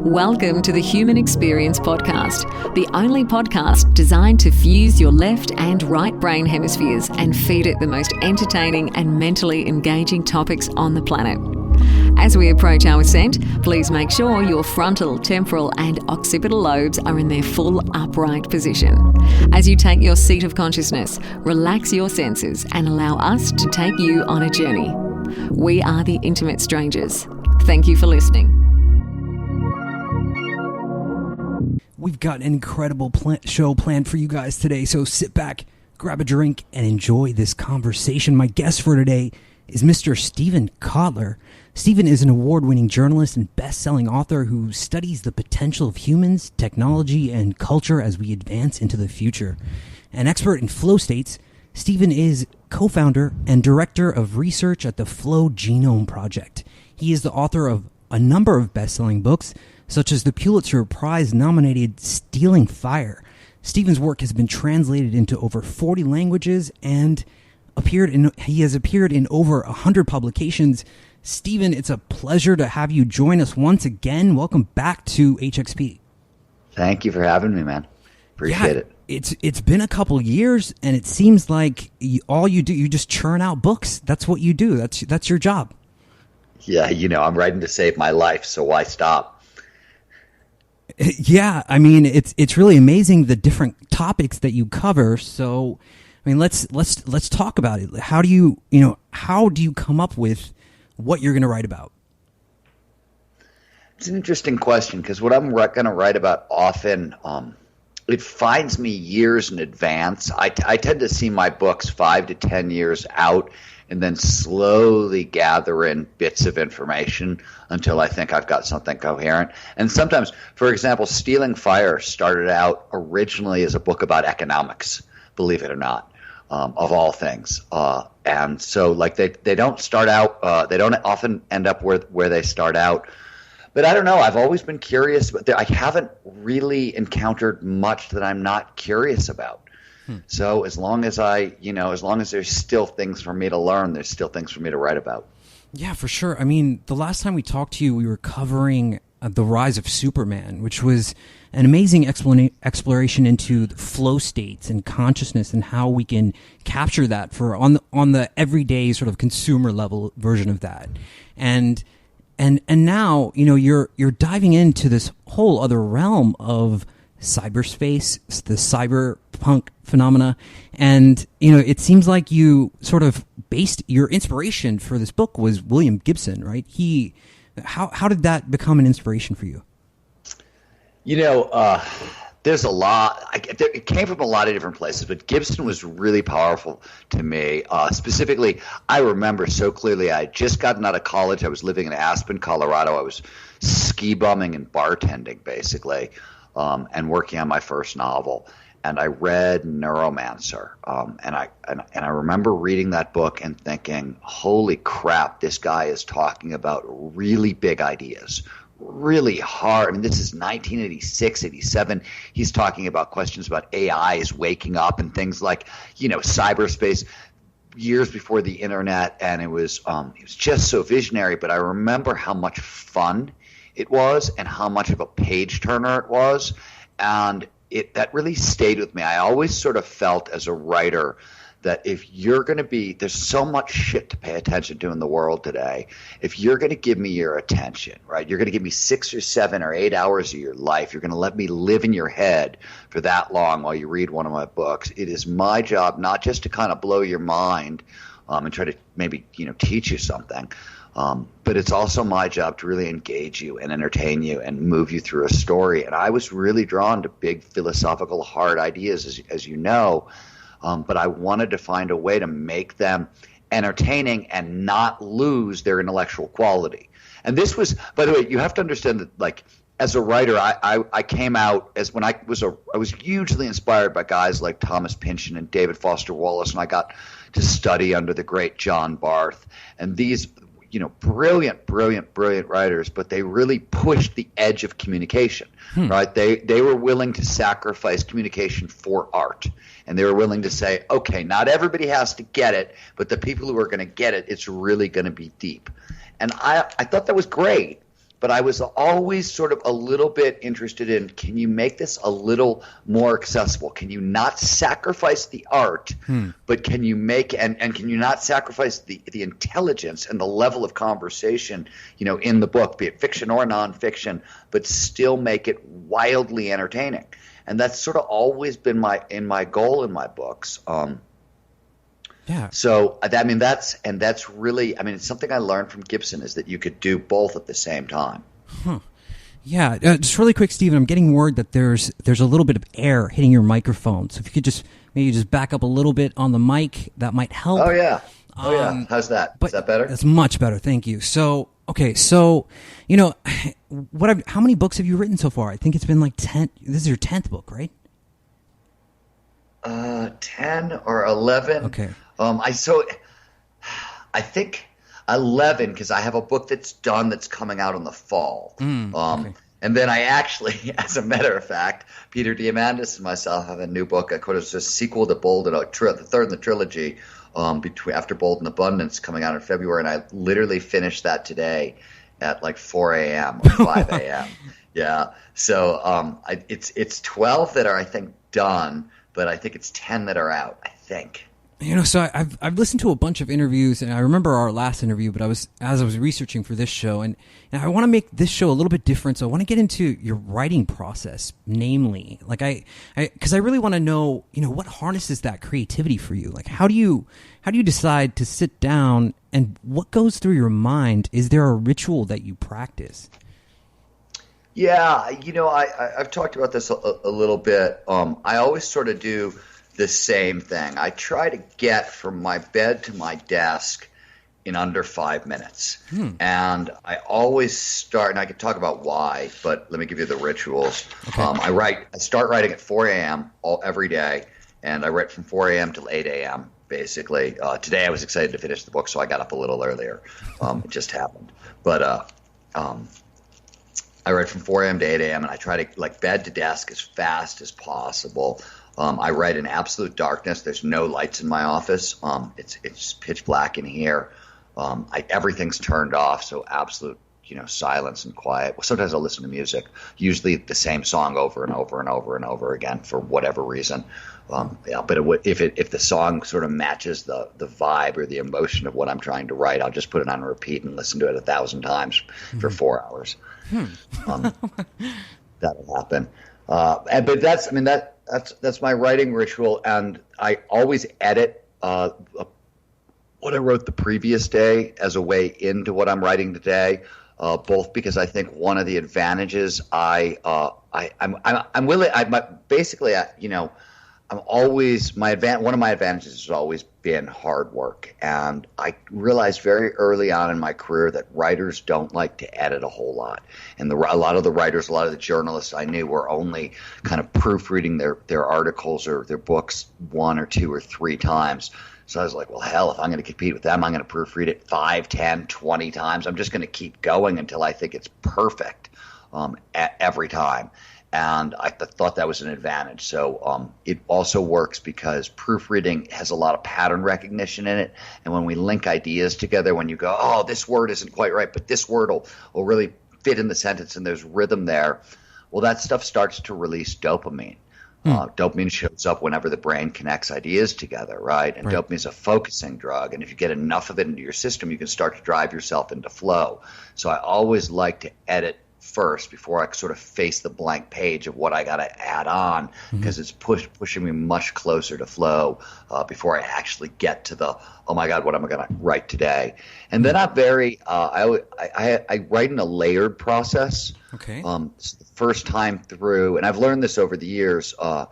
Welcome to the Human Experience Podcast, the only podcast designed to fuse your left and right brain hemispheres and feed it the most entertaining and mentally engaging topics on the planet. As we approach our ascent, please make sure your frontal, temporal and occipital lobes are in their full upright position. As you take your seat of consciousness, relax your senses and allow us to take you on a journey. We are the Intimate Strangers. Thank you for listening. We've got an incredible show planned for you guys today, so sit back, grab a drink, and enjoy this conversation. My guest for today is Mr. Steven Kotler. Steven is an award-winning journalist and best-selling author who studies the potential of humans, technology, and culture as we advance into the future. An expert in flow states, Steven is co-founder and director of research at the Flow Genome Project. He is the author of a number of best-selling books, such as the Pulitzer Prize-nominated Stealing Fire. Steven's work has been translated into over 40 languages and he has appeared in over 100 publications. Steven, it's a pleasure to have you join us once again. Welcome back to HXP. Thank you for having me, man. Appreciate it. It's been a couple years, and it seems like all you do, you just churn out books. That's what you do. That's your job. Yeah, I'm writing to save my life, so why stop? Yeah, I mean, it's really amazing the different topics that you cover. So, I mean, let's talk about it. How do you come up with what you're going to write about? It's an interesting question because what I'm going to write about often, it finds me years in advance. I tend to see my books 5 to 10 years out and then slowly gather in bits of information until I think I've got something coherent. And sometimes, for example, Stealing Fire started out originally as a book about economics, believe it or not, of all things. And so like they don't start out, they don't often end up where they start out. But I don't know, I've always been curious, but I haven't really encountered much that I'm not curious about. So as long as as long as there's still things for me to learn, there's still things for me to write about. Yeah, for sure. I mean, the last time we talked to you, we were covering the rise of Superman, which was an amazing exploration into the flow states and consciousness and how we can capture that for on the everyday sort of consumer level version of that. And now, you're diving into this whole other realm of cyberspace, the cyberpunk phenomena, and it seems like you sort of based your inspiration for this book was William Gibson, right? How did that become an inspiration for you? There's a lot. It came from a lot of different places, but Gibson was really powerful to me. Specifically, I remember so clearly. I had just gotten out of college. I was living in Aspen, Colorado. I was ski bumming and bartending, basically. And working on my first novel, and I read Neuromancer, and I remember reading that book and thinking, "Holy crap! This guy is talking about really big ideas, really hard." I mean, this is 1986, 87. He's talking about questions about AI is waking up and things like cyberspace, years before the internet, and it was just so visionary. But I remember how much fun it was and how much of a page turner it was, and that really stayed with me. I always sort of felt as a writer that if you're going to there's so much shit to pay attention to in the world today. If you're going to give me your attention, right, you're going to give me 6 or 7 or 8 hours of your life, you're going to let me live in your head for that long while you read one of my books. It is my job not just to kind of blow your mind and try to maybe teach you something, but it's also my job to really engage you and entertain you and move you through a story. And I was really drawn to big philosophical, hard ideas, as you know, but I wanted to find a way to make them entertaining and not lose their intellectual quality. And this was, by the way, you have to understand that, like, as a writer, I came out as when I was hugely inspired by guys like Thomas Pynchon and David Foster Wallace, and I got to study under the great John Barth. And these brilliant writers, but they really pushed the edge of communication, right? They were willing to sacrifice communication for art, and they were willing to say, okay, not everybody has to get it, but the people who are going to get it, it's really going to be deep. And I thought that was great, but I was always sort of a little bit interested in, can you make this a little more accessible? Can you not sacrifice the art, but can you make and can you not sacrifice the intelligence and the level of conversation, in the book, be it fiction or nonfiction, but still make it wildly entertaining? And that's sort of always been my goal in my books. Yeah. So that's really, it's something I learned from Gibson, is that you could do both at the same time. Huh. Yeah. Just really quick, Stephen, I'm getting word that there's a little bit of air hitting your microphone. So if you could maybe just back up a little bit on the mic, that might help. Oh yeah. How's that? Is that better? That's much better. Thank you. So, okay. So, how many books have you written so far? I think it's been like 10. This is your 10th book, right? 10 or 11. Okay. I think 11, because I have a book that's done that's coming out in the fall. Okay. And then I actually, as a matter of fact, Peter Diamandis and myself have a new book. I call it a sequel to Bold and the third in the trilogy, after Bold and Abundance, coming out in February. And I literally finished that today at like 4 a.m. or 5 a.m. Yeah. So it's 12 that are, I think, done, but I think it's 10 that are out, I think. So I've listened to a bunch of interviews, and I remember our last interview, but as I was researching for this show, and I want to make this show a little bit different. So I want to get into your writing process, namely, like because I really want to know, what harnesses that creativity for you. Like, how do you decide to sit down, and what goes through your mind? Is there a ritual that you practice? Yeah, I've talked about this a little bit. I always sort of do the same thing. I try to get from my bed to my desk in under 5 minutes. And I always start, and I can talk about why, but let me give you the rituals. Okay. I start writing at 4 a.m. every day, and I write from 4 a.m. till 8 a.m. basically. Today I was excited to finish the book, so I got up a little earlier. It just happened. But I write from 4 a.m. to 8 a.m., and I try to, bed to desk as fast as possible. I write in absolute darkness. There's no lights in my office. It's pitch black in here. Everything's turned off, so absolute, silence and quiet. Well, sometimes I'll listen to music, usually the same song over and over and over and over again for whatever reason. But if the song sort of matches the vibe or the emotion of what I'm trying to write, I'll just put it on repeat and listen to it 1,000 times for 4 hours. That'll happen. But that's my writing ritual, and I always edit what I wrote the previous day as a way into what I'm writing today. Both because I think one of the advantages one of my advantages has always been hard work, and I realized very early on in my career that writers don't like to edit a whole lot, and a lot of the journalists I knew were only kind of proofreading their articles or their books 1 or 2 or 3 times. So I was like, well, hell, if I'm going to compete with them, I'm going to proofread it 5, 10, 20 times. I'm just going to keep going until I think it's perfect every time. And I thought that was an advantage. So it also works because proofreading has a lot of pattern recognition in it. And when we link ideas together, when you go, oh, this word isn't quite right, but this word will really fit in the sentence and there's rhythm there, well, that stuff starts to release dopamine. Dopamine shows up whenever the brain connects ideas together, right? And dopamine is a focusing drug. And if you get enough of it into your system, you can start to drive yourself into flow. So I always like to edit first before I sort of face the blank page of what I got to add on, because it's pushing me much closer to flow before I actually get to the, oh my God, what am I going to write today? And then I'm very I write in a layered process. Okay. So the first time through, and I've learned this over the years, I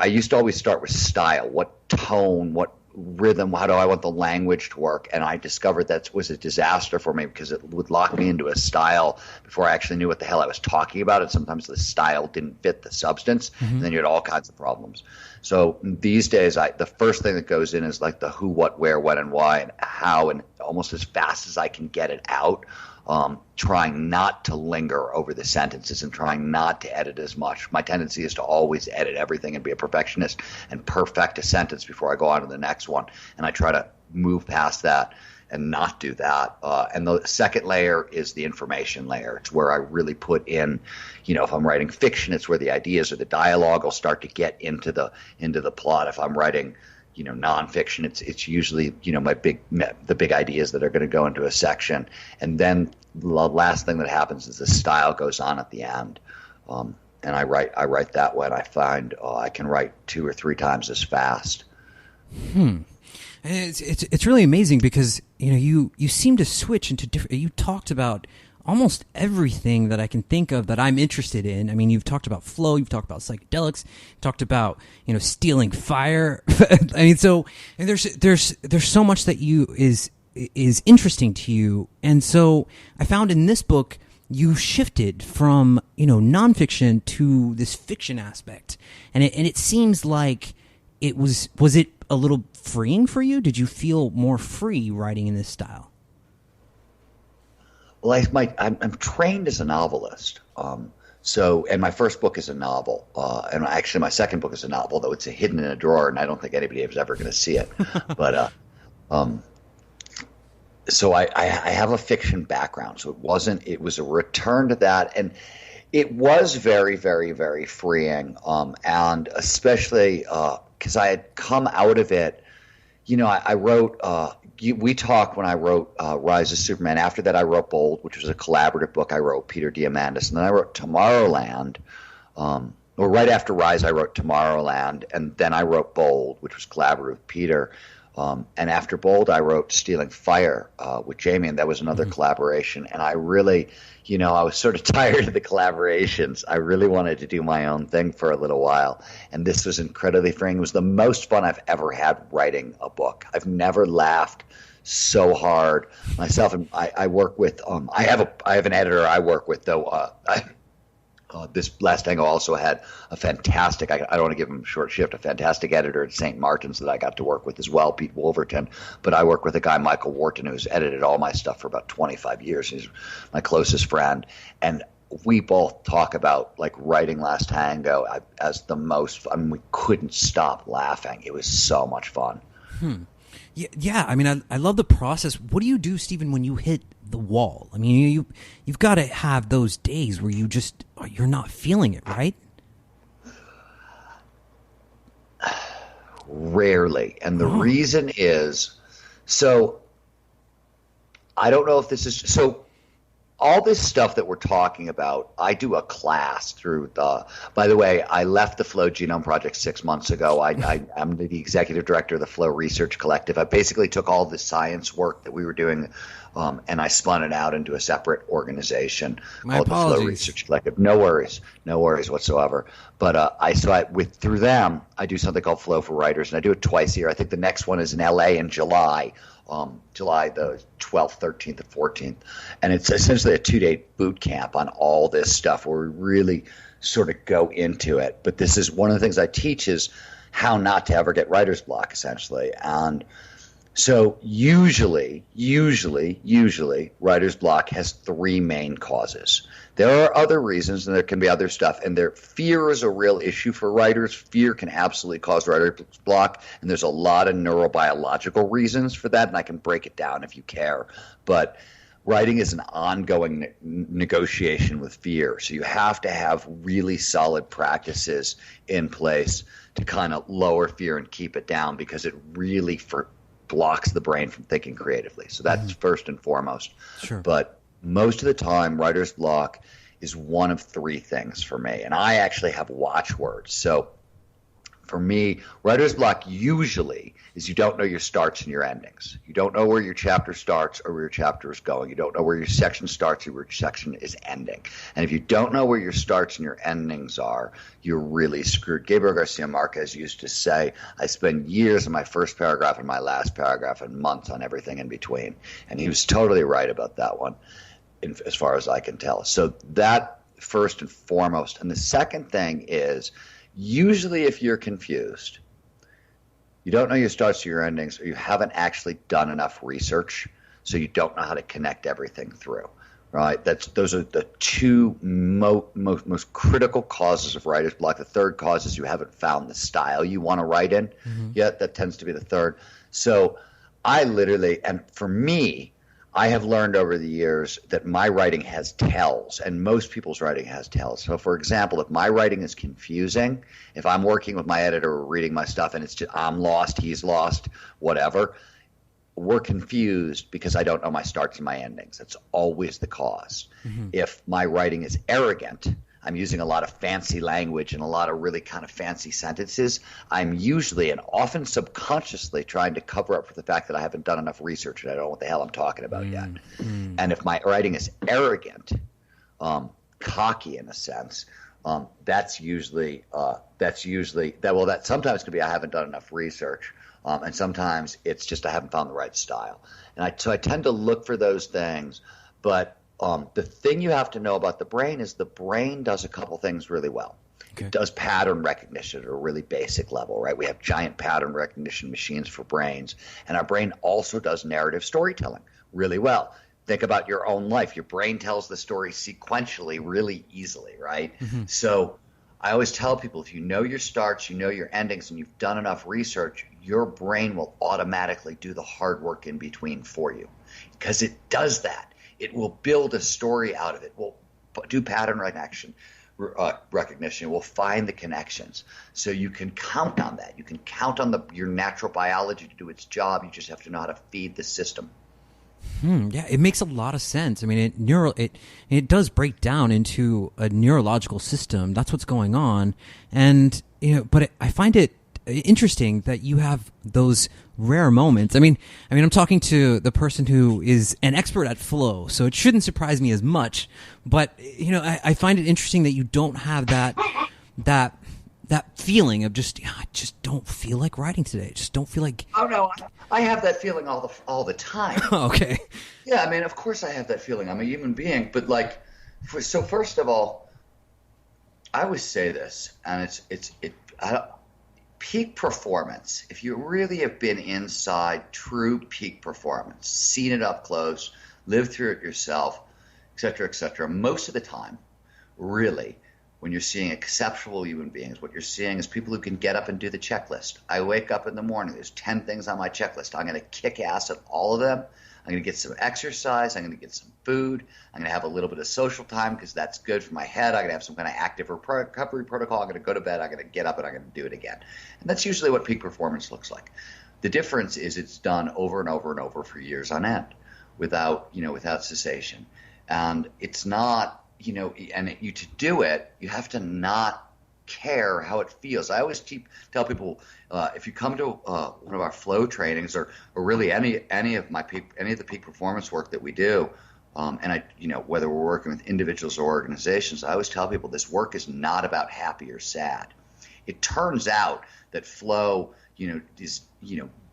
used to always start with style, what tone, what rhythm, how do I want the language to work, and I discovered that was a disaster for me because it would lock me into a style before I actually knew what the hell I was talking about, and sometimes the style didn't fit the substance, and then you had all kinds of problems. So these days, the first thing that goes in is like the who, what, where, when, and why, and how, and almost as fast as I can get it out, trying not to linger over the sentences and trying not to edit as much. My tendency is to always edit everything and be a perfectionist and perfect a sentence before I go on to the next one. And I try to move past that. and not do that. And the second layer is the information layer. It's where I really put in, if I'm writing fiction, it's where the ideas or the dialogue will start to get into the plot. If I'm writing, nonfiction, it's usually, the big ideas that are going to go into a section. And then the last thing that happens is the style goes on at the end. And I write that way, and I find I can write 2 or 3 times as fast. It's really amazing because you seem to switch into different. You talked about almost everything that I can think of that I'm interested in. I mean, you've talked about flow, you've talked about psychedelics, talked about stealing fire. I mean, so and there's so much that is interesting to you, and so I found in this book you shifted from nonfiction to this fiction aspect, and it seems like it was it a little freeing for you? Did you feel more free writing in this style? Well, I'm trained as a novelist, and my first book is a novel, and actually my second book is a novel, though it's hidden in a drawer, and I don't think anybody is ever going to see it. But so I have a fiction background, so it was a return to that, and it was very, very, very freeing, and especially because I had come out of it. I wrote. We talked when I wrote Rise of Superman. After that, I wrote Bold, which was a collaborative book. I wrote Peter Diamandis, and then I wrote Tomorrowland. Or right after Rise, I wrote Tomorrowland, and then I wrote Bold, which was collaborative with Peter. And after Bold, I wrote Stealing Fire with Jamie, and that was another collaboration. And I really, I was sort of tired of the collaborations. I really wanted to do my own thing for a little while. And this was incredibly freeing. It was the most fun I've ever had writing a book. I've never laughed so hard myself. And I work with I have an editor I work with, though. This last Tango also had a fantastic, I don't want to give him a short shift, a fantastic editor at St. Martin's that I got to work with as well, Pete Wolverton. But I work with a guy, Michael Wharton, who's edited all my stuff for about 25 years. He's my closest friend. And we both talk about writing Last Tango as the most, we couldn't stop laughing. It was so much fun. Yeah. I mean, I love the process. What do you do, Stephen, when you hit the wall? I mean, you've got to have those days where you're not feeling it, right? Rarely. And the reason is, so I don't know if this is, so all this stuff that we're talking about, I do a class through by the way, I left the Flow Genome Project 6 months ago. I'm the executive director of the Flow Research Collective. I basically took all the science work that we were doing and I spun it out into a separate organization called the Flow Research Collective. No worries whatsoever. But through them, I do something called Flow for Writers, and I do it twice a year. I think the next one is in LA in July. July the 12th, 13th, and 14th. And it's essentially a 2-day boot camp on all this stuff where we really sort of go into it. But this is one of the things I teach is how not to ever get writer's block, essentially. And so usually writer's block has 3 main causes. There are other reasons, and there can be other stuff. And fear is a real issue for writers. Fear can absolutely cause writer's block, and there's a lot of neurobiological reasons for that, and I can break it down if you care. But writing is an ongoing negotiation with fear, so you have to have really solid practices in place to kind of lower fear and keep it down, because it really blocks the brain from thinking creatively. So that's first and foremost. Sure. But most of the time, writer's block is one of 3 things for me. And I actually have watchwords. So for me, writer's block usually is you don't know your starts and your endings. You don't know where your chapter starts or where your chapter is going. You don't know where your section starts or where your section is ending. And if you don't know where your starts and your endings are, you're really screwed. Gabriel Garcia Marquez used to say, I spend years on my first paragraph and my last paragraph and months on everything in between. And he was totally right about that one, as far as I can tell. So that first and foremost. And the second thing is, usually if you're confused, you don't know your starts or your endings, or you haven't actually done enough research, so you don't know how to connect everything through, right? Those are the 2 most critical causes of writer's block. The third cause is you haven't found the style you want to write in yet. That tends to be the third. So I literally, and for me, I have learned over the years that my writing has tells, and most people's writing has tells. So, for example, if my writing is confusing, if I'm working with my editor or reading my stuff and it's just I'm lost, he's lost, whatever, we're confused because I don't know my starts and my endings. That's always the cause. Mm-hmm. If my writing is arrogant, I'm using a lot of fancy language and a lot of really kind of fancy sentences, I'm usually and often subconsciously trying to cover up for the fact that I haven't done enough research and I don't know what the hell I'm talking about yet. And if my writing is arrogant, cocky in a sense, that's usually that sometimes could be I haven't done enough research, and sometimes it's just I haven't found the right style. And so I tend to look for those things, but the thing you have to know about the brain is the brain does a couple things really well. Okay. It does pattern recognition at a really basic level, right? We have giant pattern recognition machines for brains, and our brain also does narrative storytelling really well. Think about your own life. Your brain tells the story sequentially really easily, right? Mm-hmm. So I always tell people, if you know your starts, you know your endings, and you've done enough research, your brain will automatically do the hard work in between for you because it does that. It will build a story out of it. We'll do pattern recognition. We'll find the connections. So you can count on that. You can count on your natural biology to do its job. You just have to know how to feed the system. Yeah, it makes a lot of sense. I mean, it does break down into a neurological system. That's what's going on, and but I find it interesting that you have those rare moments. I mean, I'm talking to the person who is an expert at flow, so it shouldn't surprise me as much. But I find it interesting that you don't have that feeling of I just don't feel like writing today. I just don't feel like. Oh no, I have that feeling all the time. Okay. Yeah, I mean, of course I have that feeling. I'm a human being, but so first of all, I always say this, and peak performance, if you really have been inside true peak performance, seen it up close, lived through it yourself, et cetera, most of the time, really, when you're seeing exceptional human beings, what you're seeing is people who can get up and do the checklist. I wake up in the morning, there's 10 things on my checklist. I'm going to kick ass at all of them. I'm going to get some exercise. I'm going to get some food. I'm going to have a little bit of social time because that's good for my head. I'm going to have some kind of active recovery protocol. I'm going to go to bed. I'm going to get up and I'm going to do it again. And that's usually what peak performance looks like. The difference is it's done over and over and over for years on end without cessation. And it's not, to do it, you have to not care how it feels. I always tell people, if you come to one of our flow trainings or really any of the peak performance work that we do, and whether we're working with individuals or organizations, I always tell people this work is not about happy or sad. It turns out that flow, is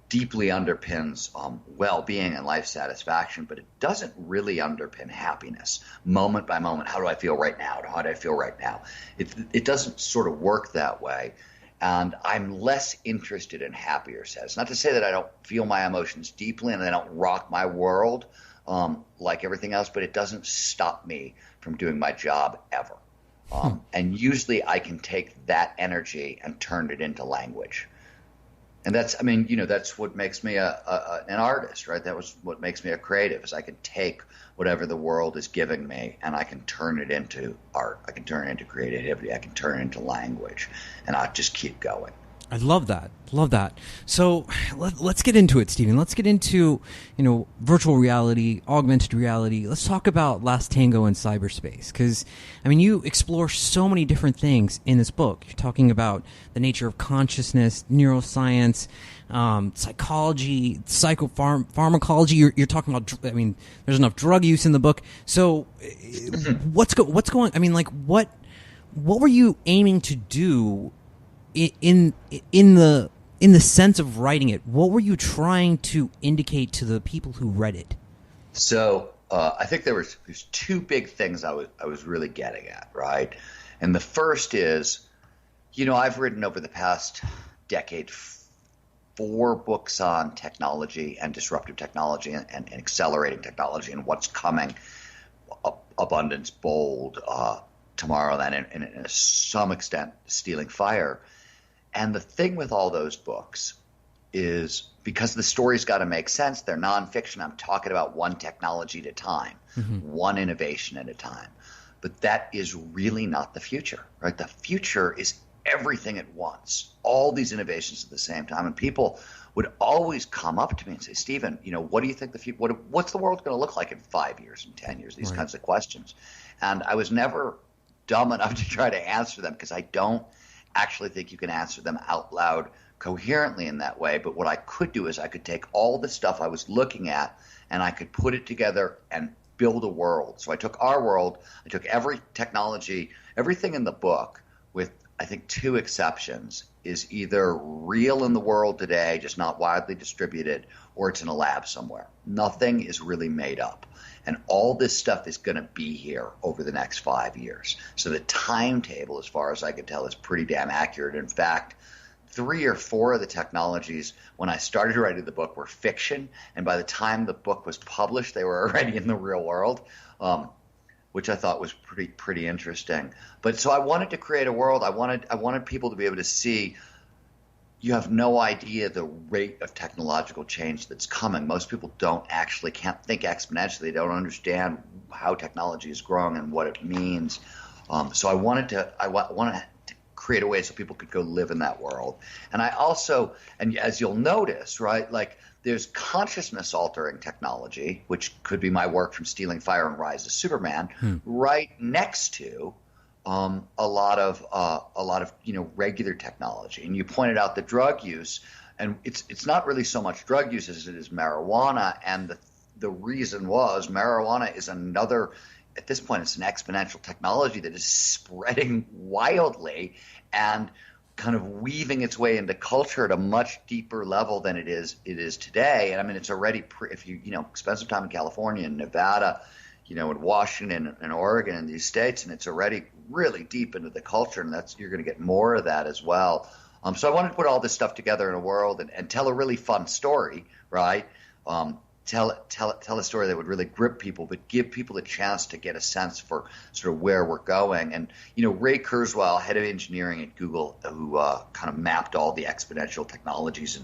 deeply underpins well-being and life satisfaction, but it doesn't really underpin happiness moment by moment. How do I feel right now? How do I feel right now? It doesn't sort of work that way, and I'm less interested in happy or sad. It's not to say that I don't feel my emotions deeply and they don't rock my world like everything else, but it doesn't stop me from doing my job ever. And usually I can take that energy and turn it into language. And that's what makes me an artist, right? That was what makes me a creative, is I can take whatever the world is giving me and I can turn it into art. I can turn it into creativity. I can turn it into language, and I'll just keep going. I love that. So let's get into it, Stephen. Let's get into, virtual reality, augmented reality. Let's talk about Last Tango in cyberspace, because, you explore so many different things in this book. You're talking about the nature of consciousness, neuroscience, psychology, psychopharmacology. You're talking about, there's enough drug use in the book. So what's going, what were you aiming to do in the sense of writing it? What were you trying to indicate to the people who read it? So I think there's two big things I was really getting at, right? And the first is, I've written over the past decade 4 books on technology and disruptive technology and accelerating technology and what's coming, Abundance, Bold, Tomorrowland, and to some extent Stealing Fire. And the thing with all those books is because the story's got to make sense. They're nonfiction. I'm talking about one technology at a time, one innovation at a time. But that is really not the future, right? The future is everything at once, all these innovations at the same time. And people would always come up to me and say, Stephen, what do you think what's the world going to look like in 5 years and 10 years? These kinds of questions. And I was never dumb enough to try to answer them because I don't actually think you can answer them out loud coherently in that way. But what I could do is I could take all the stuff I was looking at and I could put it together and build a world. So I took our world, I took every technology, everything in the book, with I think 2 exceptions, is either real in the world today, just not widely distributed, or it's in a lab somewhere. Nothing is really made up. And all this stuff is going to be here over the next 5 years. So the timetable, as far as I can tell, is pretty damn accurate. In fact, 3 or 4 of the technologies when I started writing the book were fiction, and by the time the book was published, they were already in the real world, which I thought was pretty interesting. But so I wanted to create a world. I wanted people to be able to see. You have no idea the rate of technological change that's coming. Most people can't think exponentially. They don't understand how technology is growing and what it means. So I wanted to create a way so people could go live in that world. And I also, and as you'll notice, right, like there's consciousness altering technology, which could be my work from Stealing Fire and Rise of Superman, right next to a lot of regular technology. And you pointed out the drug use, and it's not really so much drug use as it is marijuana. And the reason was marijuana is another. At this point, it's an exponential technology that is spreading wildly and kind of weaving its way into culture at a much deeper level than it is today. And I mean, it's already if you spend some time in California and Nevada, in Washington and Oregon and these states, and it's already really deep into the culture, and you're going to get more of that as well. So I wanted to put all this stuff together in a world and tell a really fun story, right? Tell a story that would really grip people, but give people the chance to get a sense for sort of where we're going. And Ray Kurzweil, head of engineering at Google, who kind of mapped all the exponential technologies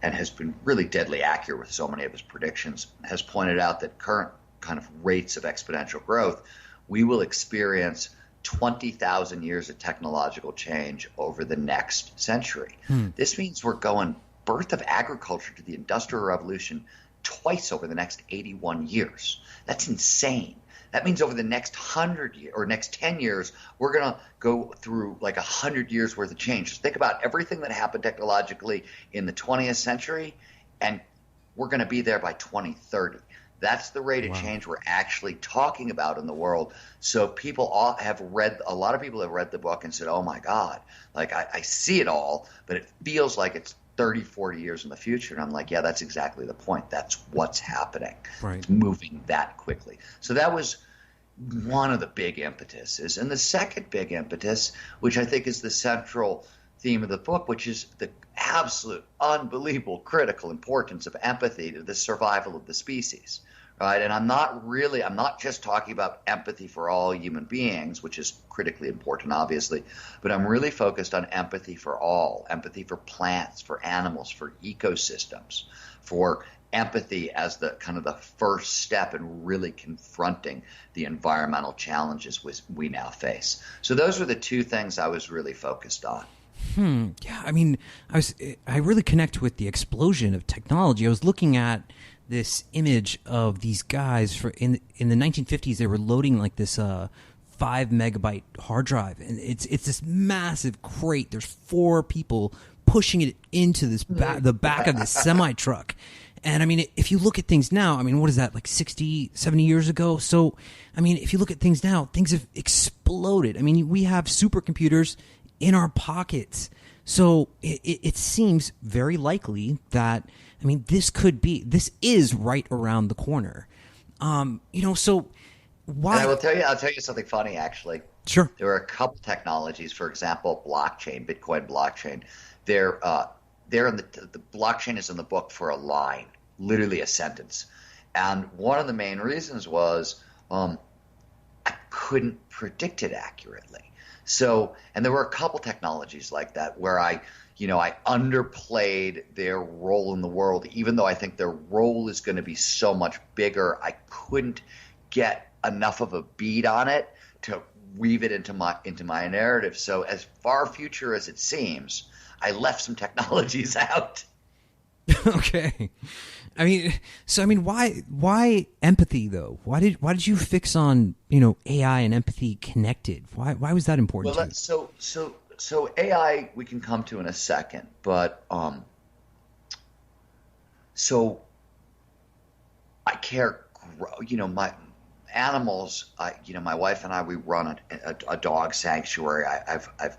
and has been really deadly accurate with so many of his predictions, has pointed out that current kind of rates of exponential growth, we will experience 20,000 years of technological change over the next century. This means we're going birth of agriculture to the Industrial Revolution twice over the next 81 years. That's insane. That means over the next 100 years or next 10 years, we're going to go through like 100 years worth of change. Just think about everything that happened technologically in the 20th century, and we're going to be there by 2030. That's the rate of change we're actually talking about in the world. So a lot of people have read the book and said, oh my God, like I see it all, but it feels like it's 30, 40 years in the future. And I'm like, yeah, that's exactly the point. That's what's happening. Right. It's moving that quickly. So that was one of the big impetuses. And the second big impetus, which I think is the central theme of the book, which is the absolute unbelievable critical importance of empathy to the survival of the species. Right. And I'm not just talking about empathy for all human beings, which is critically important, obviously, but I'm really focused on empathy for all, empathy for plants, for animals, for ecosystems, for empathy as the kind of the first step in really confronting the environmental challenges we now face. So those were the 2 things I was really focused on. Yeah, I mean, I really connect with the explosion of technology. I was looking at this image of these guys in the 1950s. They were loading like this 5 megabyte hard drive, and it's this massive crate. There's 4 people pushing it into the back of this semi truck. And I mean, if you look at things now, I mean, what is that, like 60, 70 years ago? So, I mean, if you look at things now, things have exploded. I mean, we have supercomputers in our pockets. So it seems very likely that, I mean, this is right around the corner. So why? And I'll tell you something funny, actually. Sure. There are a couple technologies, for example, blockchain, Bitcoin blockchain. They're in the blockchain is in the book for a line, literally a sentence. And one of the main reasons was I couldn't predict it accurately. So, and there were a couple technologies like that where I I underplayed their role in the world, even though I think their role is going to be so much bigger. I couldn't get enough of a beat on it to weave it into my narrative. So as far future as it seems, I left some technologies out. Okay. Why empathy though? Why did you fix on, AI and empathy connected? Why was that important to you? So AI we can come to in a second, but so I care. My animals. My wife and I, we run a dog sanctuary. I've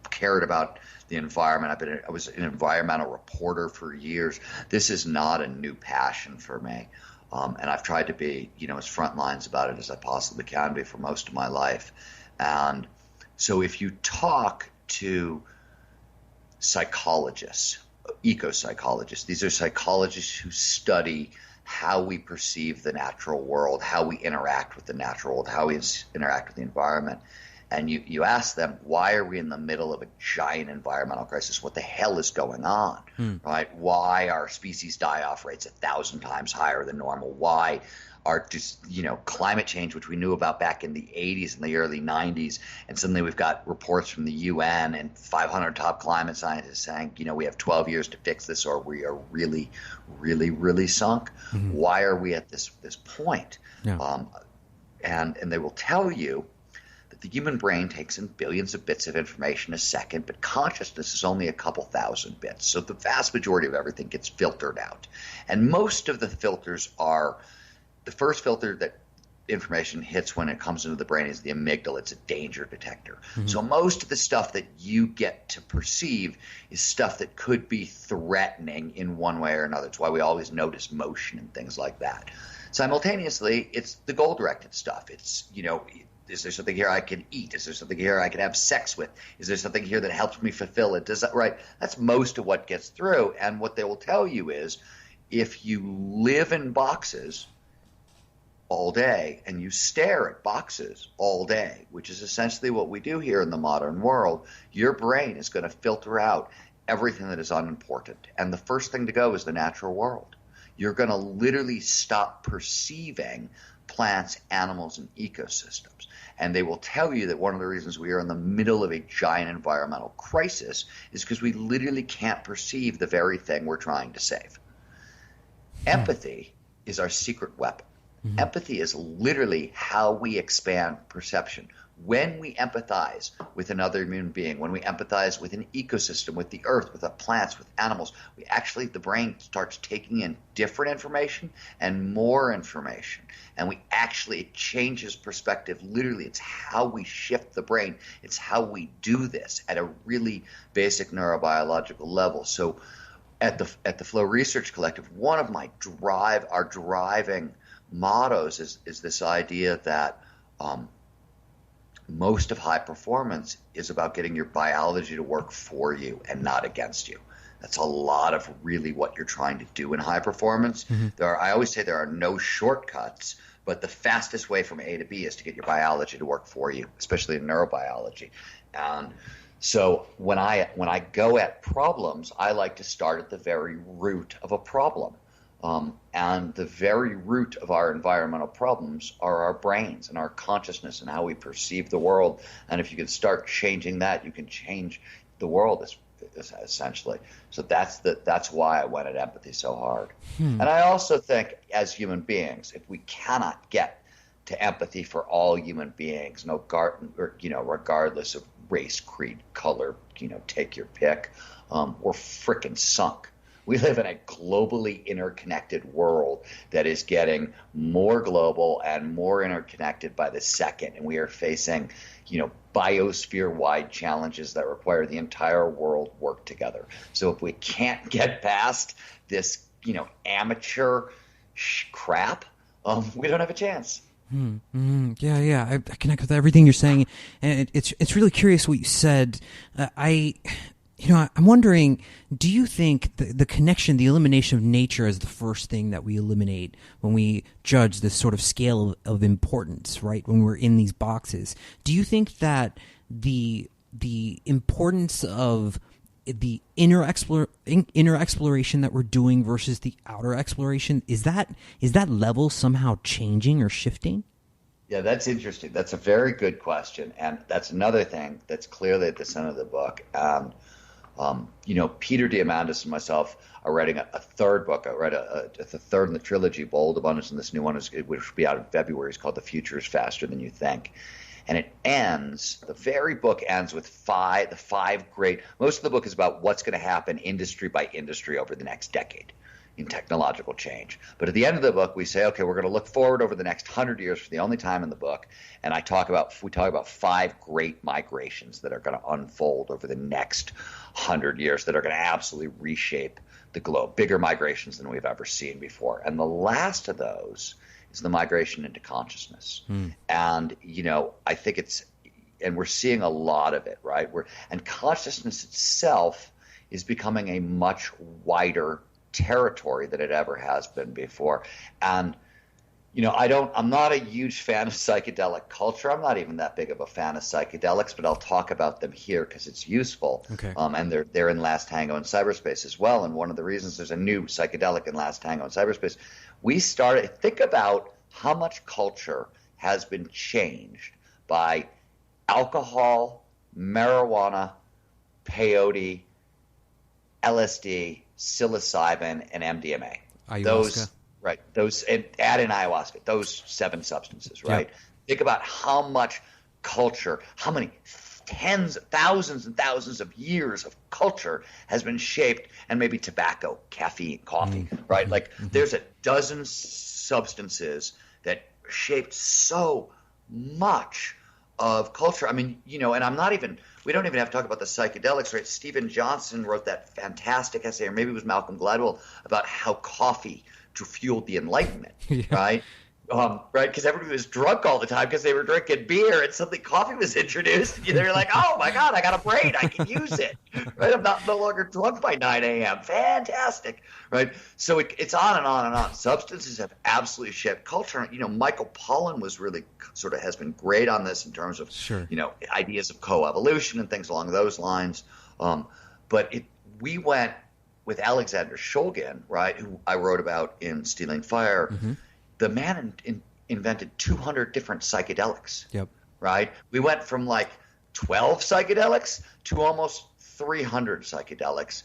cared about the environment. I was an environmental reporter for years. This is not a new passion for me, and I've tried to be as front lines about it as I possibly can be for most of my life. And so if you talk to psychologists, eco-psychologists, these are psychologists who study how we perceive the natural world, how we interact with the natural world, how we interact with the environment. And you ask them, why are we in the middle of a giant environmental crisis? What the hell is going on, right? Why are species die-off rates 1,000 times higher than normal? Why are climate change, which we knew about back in the 80s and the early 90s, and suddenly we've got reports from the UN and 500 top climate scientists saying, we have 12 years to fix this or we are really, really, really sunk. Mm-hmm. Why are we at this point? Yeah. And they will tell you the human brain takes in billions of bits of information a second, but consciousness is only a couple thousand bits. So the vast majority of everything gets filtered out. And most of the filters are – the first filter that information hits when it comes into the brain is the amygdala. It's a danger detector. Mm-hmm. So most of the stuff that you get to perceive is stuff that could be threatening in one way or another. It's why we always notice motion and things like that. Simultaneously, it's the goal-directed stuff. It's, is there something here I can eat? Is there something here I can have sex with? Is there something here that helps me fulfill it? Right? That's most of what gets through. And what they will tell you is if you live in boxes all day and you stare at boxes all day, which is essentially what we do here in the modern world, your brain is going to filter out everything that is unimportant. And the first thing to go is the natural world. You're going to literally stop perceiving plants, animals, and ecosystems. And they will tell you that one of the reasons we are in the middle of a giant environmental crisis is because we literally can't perceive the very thing we're trying to save. Empathy is our secret weapon. Mm-hmm. Empathy is literally how we expand perception. When we empathize with another human being, when we empathize with an ecosystem, with the earth, with the plants, with animals, the brain starts taking in different information and more information. And it changes perspective. Literally, it's how we shift the brain. It's how we do this at a really basic neurobiological level. So at the Flow Research Collective, one of our driving mottos is this idea that most of high performance is about getting your biology to work for you and not against you. That's a lot of really what you're trying to do in high performance. Mm-hmm. I always say there are no shortcuts, but the fastest way from A to B is to get your biology to work for you, especially in neurobiology. And so when I go at problems, I like to start at the very root of a problem. And the very root of our environmental problems are our brains and our consciousness and how we perceive the world. And if you can start changing that, you can change the world essentially. So that's why I went at empathy so hard. And I also think as human beings, if we cannot get to empathy for all human beings, regardless of race, creed, color, take your pick, we're frickin' sunk. We live in a globally interconnected world that is getting more global and more interconnected by the second. And we are facing, biosphere-wide challenges that require the entire world work together. So if we can't get past this, amateur crap, we don't have a chance. Mm-hmm. Yeah. I connect with everything you're saying. And it's really curious what you said. I'm wondering, do you think the connection, the elimination of nature is the first thing that we eliminate when we judge this sort of scale of importance, right? When we're in these boxes, do you think that the importance of the inner exploration that we're doing versus the outer exploration, is that level somehow changing or shifting? Yeah, that's interesting. That's a very good question, and that's another thing that's clearly at the center of the book. And Peter Diamandis and myself are writing a third book. I read the third in the trilogy, Bold Abundance, and this new one which will be out in February. It's called The Future is Faster Than You Think. And the very book ends with the five great, most of the book is about what's going to happen industry by industry over the next decade in technological change. But at the end of the book, we say, okay, we're going to look forward over the next 100 years for the only time in the book. And we talk about five great migrations that are going to unfold over the next 100 years that are going to absolutely reshape the globe, bigger migrations than we've ever seen before. And the last of those is the migration into consciousness. And, I think and we're seeing a lot of it, right? And consciousness itself is becoming a much wider territory than it ever has been before. And, I'm not a huge fan of psychedelic culture. I'm not even that big of a fan of psychedelics, but I'll talk about them here because it's useful. Okay. And they're in Last Tango and Cyberspace as well. And one of the reasons there's a new psychedelic in Last Tango and Cyberspace, think about how much culture has been changed by alcohol, marijuana, peyote, LSD, psilocybin, and MDMA. Ayahuasca. Those and add in ayahuasca, those 7 substances, right? Yep. Think about how much culture, how many tens, thousands and thousands of years of culture has been shaped, and maybe tobacco, caffeine, coffee, right? There's a dozen substances that shaped so much of culture. I mean, and we don't even have to talk about the psychedelics, right? Stephen Johnson wrote that fantastic essay, or maybe it was Malcolm Gladwell, about how coffee fueled the Enlightenment, right? Right, because everybody was drunk all the time because they were drinking beer, and suddenly coffee was introduced. And they're like, "Oh my God, I got a brain, I can use it." Right, I'm no longer drunk by 9 a.m. Fantastic, right? So it's on and on and on. Substances have absolutely shaped culture. Michael Pollan was really has been great on this in terms of ideas of coevolution and things along those lines. But we went with Alexander Shulgin, right, who I wrote about in Stealing Fire. Mm-hmm. The man invented 200 different psychedelics. Yep. Right? We went from 12 psychedelics to almost 300 psychedelics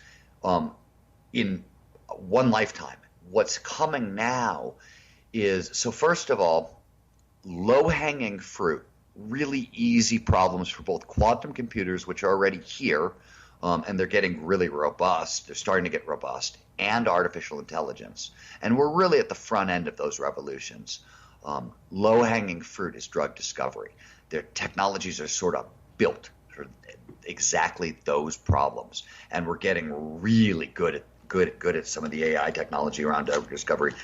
in one lifetime. What's coming now is, so first of all, low-hanging fruit, really easy problems for both quantum computers, which are already here, and they're getting really robust. They're starting to get robust, and artificial intelligence. And we're really at the front end of those revolutions. Low-hanging fruit is drug discovery. Their technologies are sort of built for exactly those problems, and we're getting really good at some of the AI technology around drug discovery.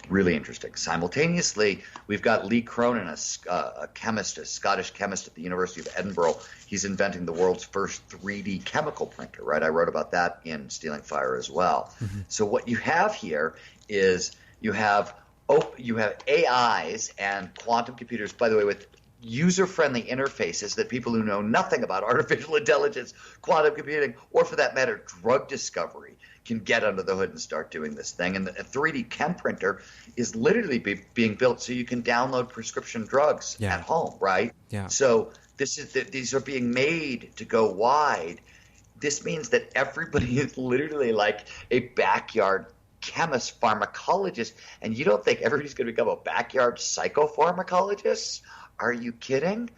Really interesting. Simultaneously, we've got Lee Cronin, a chemist, a Scottish chemist at the University of Edinburgh. He's inventing the world's first 3D chemical printer, right? I wrote about that in Stealing Fire as well. Mm-hmm. So what you have here is you have AIs and quantum computers, by the way, with user-friendly interfaces that people who know nothing about artificial intelligence, quantum computing, or for that matter, drug discovery can get under the hood and start doing this thing. And a 3D chem printer is literally being built so you can download prescription drugs at home, right? Yeah. So these are being made to go wide. This means that everybody is literally like a backyard chemist, pharmacologist, and you don't think everybody's going to become a backyard psychopharmacologist? Are you kidding?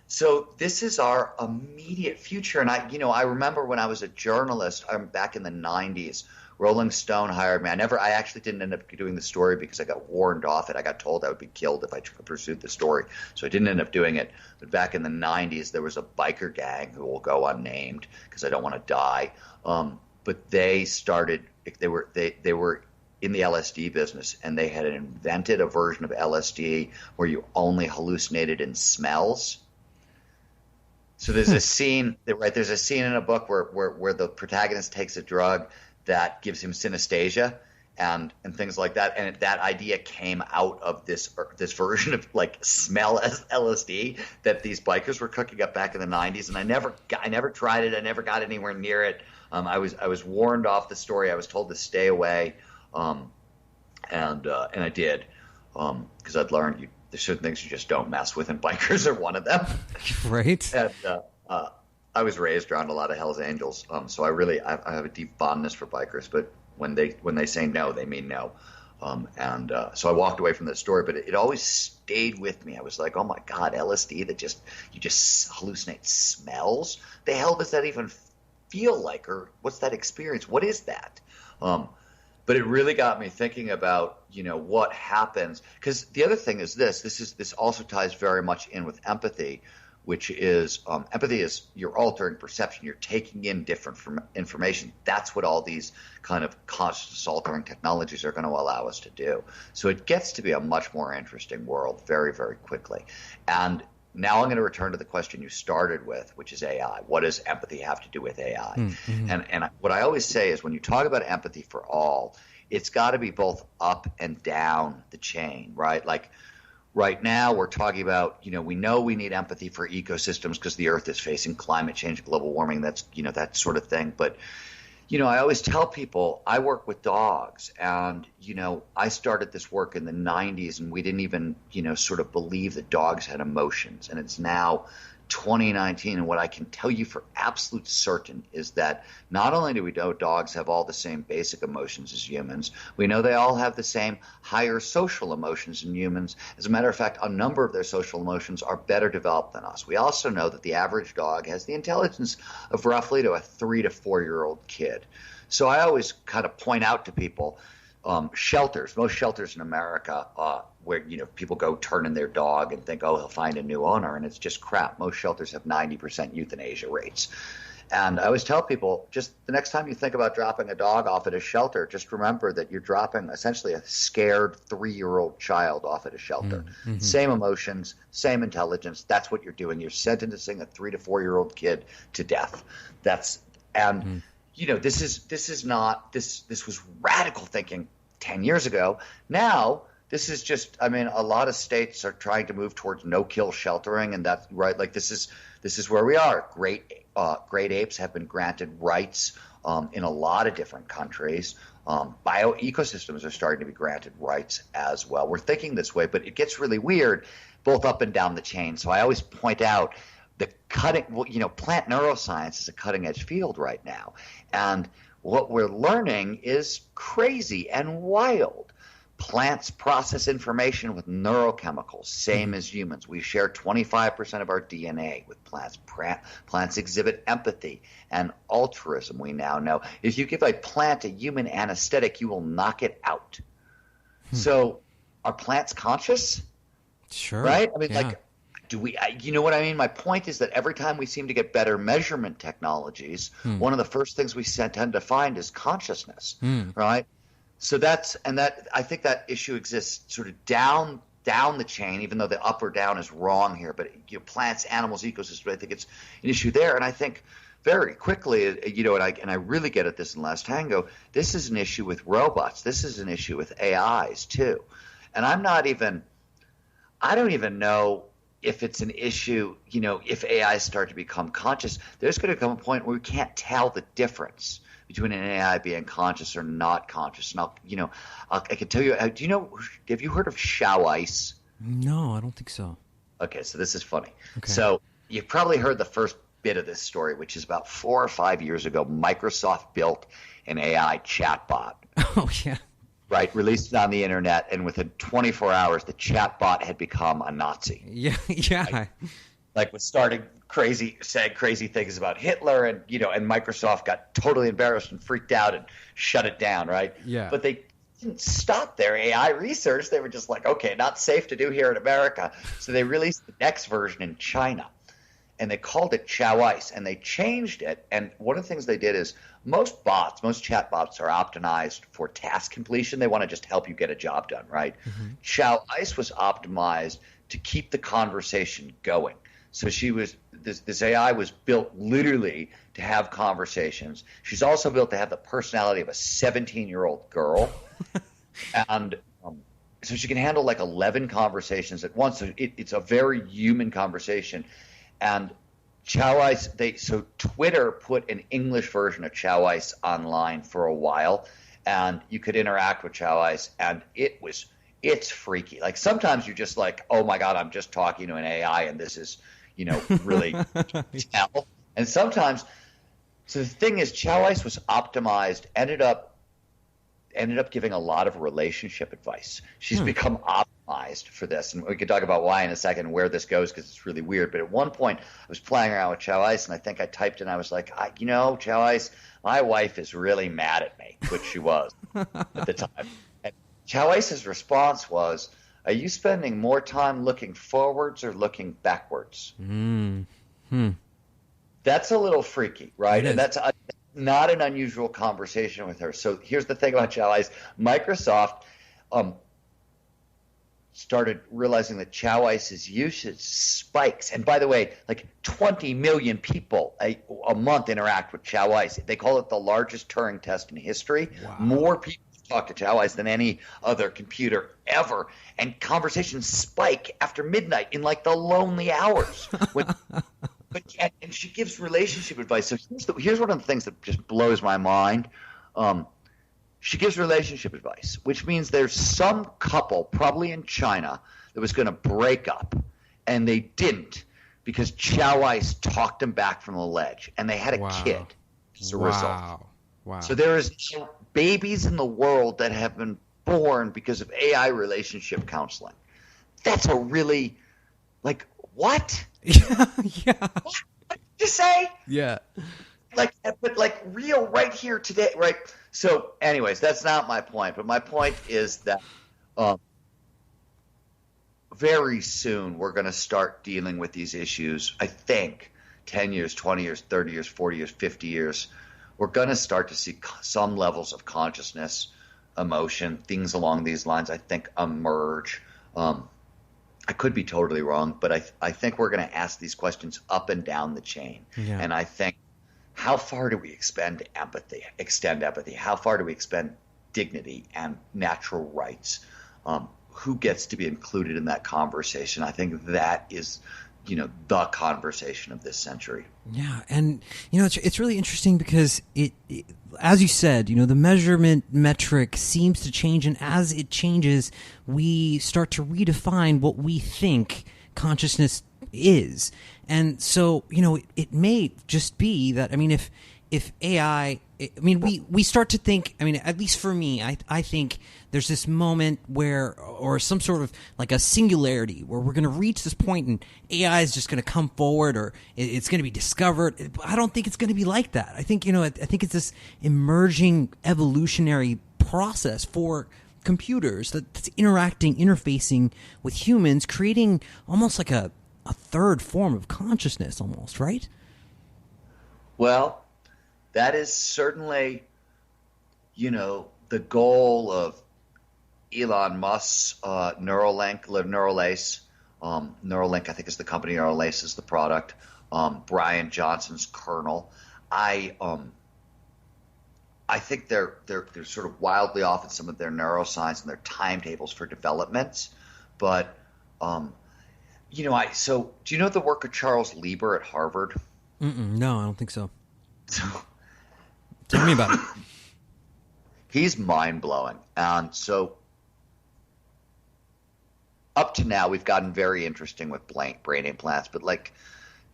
So this is our immediate future. And I remember when I was a journalist back in the 90s, Rolling Stone hired me. I actually didn't end up doing the story because I got warned off it. I got told I would be killed if I pursued the story. So I didn't end up doing it. But back in the 90s, there was a biker gang who will go unnamed because I don't want to die. But they were in the LSD business, and they had invented a version of LSD where you only hallucinated in smells. So there's a scene, right? There's a scene in a book where the protagonist takes a drug that gives him synesthesia, and things like that. And that idea came out of this version of like smell LSD that these bikers were cooking up back in the 90s. And I never tried it. I never got anywhere near it. I was warned off the story. I was told to stay away, and I did, because I'd learned there's certain things you just don't mess with, and bikers are one of them. Right. And I was raised around a lot of Hell's Angels, so I have a deep fondness for bikers. But when they say no, they mean no. So I walked away from that story, but it always stayed with me. I was like, oh my God, LSD that you just hallucinate smells. The hell does that even feel like, or what's that experience? What is that? But it really got me thinking about, what happens. Because the other thing is this also ties very much in with empathy, which is empathy is you're altering perception. You're taking in different information. That's what all these kind of consciousness altering technologies are going to allow us to do. So it gets to be a much more interesting world very, very quickly. And now I'm going to return to the question you started with, which is AI. What does empathy have to do with AI? Mm-hmm. And what I always say is when you talk about empathy for all, it's got to be both up and down the chain, right? Like right now we're talking about, we know we need empathy for ecosystems because the Earth is facing climate change, global warming, that's, that sort of thing. But I always tell people I work with dogs, and, I started this work in the 90s, and we didn't even, sort of believe that dogs had emotions. And it's now 2019, and what I can tell you for absolute certain is that not only do we know dogs have all the same basic emotions as humans, we know they all have the same higher social emotions than humans. As a matter of fact, a number of their social emotions are better developed than us. We also know that the average dog has the intelligence of roughly to a 3 to 4 year old kid. So I always kind of point out to people, most shelters in America, where people go turn in their dog and think, oh, he'll find a new owner, and it's just crap. Most shelters have 90% euthanasia rates. And I always tell people, just the next time you think about dropping a dog off at a shelter, just remember that you're dropping essentially a scared 3-year-old child off at a shelter. Mm-hmm. Same emotions, same intelligence. That's what you're doing. You're sentencing a 3 to 4 year old kid to death. This was radical thinking 10 years ago. Now, this is just, a lot of states are trying to move towards no-kill sheltering, and that's right. Like this is where we are. Great apes have been granted rights in a lot of different countries. Bioecosystems are starting to be granted rights as well. We're thinking this way, but it gets really weird, both up and down the chain. So I always point out the plant neuroscience is a cutting-edge field right now, and what we're learning is crazy and wild. Plants process information with neurochemicals, same as humans. We share 25% of our DNA with plants. Plants exhibit empathy and altruism, we now know. If you give a plant a human anesthetic, you will knock it out. So are plants conscious? Sure. Right? Do we? You know what I mean? My point is that every time we seem to get better measurement technologies, one of the first things we tend to find is consciousness, right? So I think that issue exists sort of down the chain, even though the up or down is wrong here. But plants, animals, ecosystems, I think it's an issue there. And I think very quickly, and I really get at this in Last Tango, this is an issue with robots. This is an issue with AIs too. And I don't even know if it's an issue, if AIs start to become conscious. There's going to come a point where we can't tell the difference between an AI being conscious or not conscious. And I can tell you, have you heard of Chow Ice? No, I don't think so. Okay, so this is funny. Okay. So you've probably heard the first bit of this story, which is about 4 or 5 years ago, Microsoft built an AI chatbot. Oh, yeah. Right, released it on the internet, and within 24 hours, the chatbot had become a Nazi. Yeah. Like was starting saying crazy things about Hitler, and and Microsoft got totally embarrassed and freaked out and shut it down, right? Yeah. But they didn't stop their AI research. They were just like, okay, not safe to do here in America. So they released the next version in China, and they called it Chow Ice, and they changed it. And one of the things they did is most chatbots are optimized for task completion. They want to just help you get a job done, right? Mm-hmm. Chow Ice was optimized to keep the conversation going. So this AI was built literally to have conversations. She's also built to have the personality of a 17-year-old girl, and so she can handle like 11 conversations at once. So it's a very human conversation, and so Twitter put an English version of Chow Ice online for a while, and you could interact with Chow Ice, and it's freaky. Like sometimes you're just like, oh my God, I'm just talking to an AI, and this is, really tell. And sometimes, so the thing is, Chow Ice was optimized, ended up giving a lot of relationship advice. She's become optimized for this, and we could talk about why in a second, where this goes, because it's really weird. But at one point, I was playing around with Chow Ice, and I think I typed in, I was like, Chow Ice, my wife is really mad at me, which she was at the time. And Chow Ice's response was, are you spending more time looking forwards or looking backwards? That's a little freaky, right? And that's not an unusual conversation with her. So here's the thing about Chow Ice. Microsoft started realizing that Chow Ice's usage spikes. And by the way, like 20 million people a month interact with Chow Ice. They call it the largest Turing test in history. Wow. More people talk to Chow Ice than any other computer ever. And conversations spike after midnight in like the lonely hours. And she gives relationship advice. So here's one of the things that just blows my mind. She gives relationship advice, which means there's some couple, probably in China, that was going to break up, and they didn't because Chow Ice talked them back from the ledge, and they had a kid as a result. Wow. So there is no babies in the world that have been born because of AI relationship counseling. That's a really, like, what? Yeah. What did you say? Yeah. But real right here today, right? So anyways, that's not my point. But my point is that very soon we're going to start dealing with these issues. I think 10 years, 20 years, 30 years, 40 years, 50 years, we're going to start to see some levels of consciousness, emotion, things along these lines, I think, emerge. I could be totally wrong, but I think we're going to ask these questions up and down the chain. Yeah. And I think, how far do we extend empathy? How far do we extend dignity and natural rights? Who gets to be included in that conversation? I think that is, the conversation of this century. Yeah, and it's really interesting because it as you said, the measurement metric seems to change, and as it changes, we start to redefine what we think consciousness is. And so, it may just be that, if AI, we start to think, at least for me, I think there's this moment where, or some sort of like a singularity where we're going to reach this point and AI is just going to come forward, or it's going to be discovered. I don't think it's going to be like that. I think, I think it's this emerging evolutionary process for computers that's interfacing with humans, creating almost like a third form of consciousness almost, right? Well, that is certainly, the goal of Elon Musk's Neuralink. Neuralink, I think, is the company. Neuralace is the product. Brian Johnson's kernel. I think they're sort of wildly off in some of their neuroscience and their timetables for developments. But, do you know the work of Charles Lieber at Harvard? No, I don't think so. Tell me about it. He's mind-blowing. And so up to now, we've gotten very interesting with brain implants, but like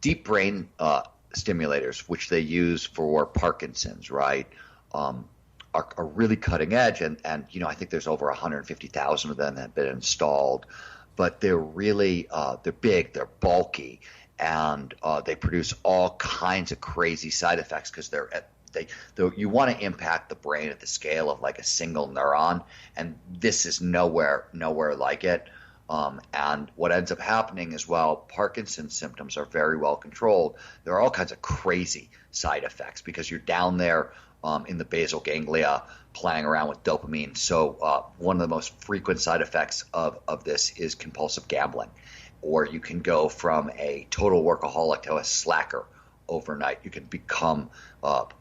deep brain stimulators, which they use for Parkinson's, right, are really cutting edge. And I think there's over 150,000 of them that have been installed. But they're really they're big, they're bulky, and they produce all kinds of crazy side effects because you want to impact the brain at the scale of like a single neuron, and this is nowhere like it. And what ends up happening is, while Parkinson's symptoms are very well controlled, there are all kinds of crazy side effects because you're down there in the basal ganglia playing around with dopamine. So one of the most frequent side effects of this is compulsive gambling. Or you can go from a total workaholic to a slacker overnight. You can become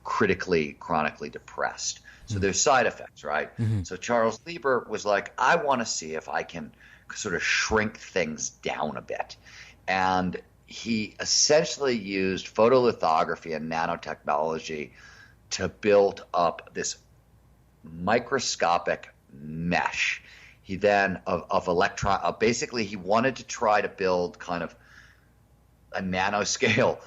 chronically depressed. So there's side effects, right? So Charles Lieber was like, I want to see if I can sort of shrink things down a bit. And he essentially used photolithography and nanotechnology to build up this microscopic mesh. He then of electron basically he wanted to try to build kind of a nanoscale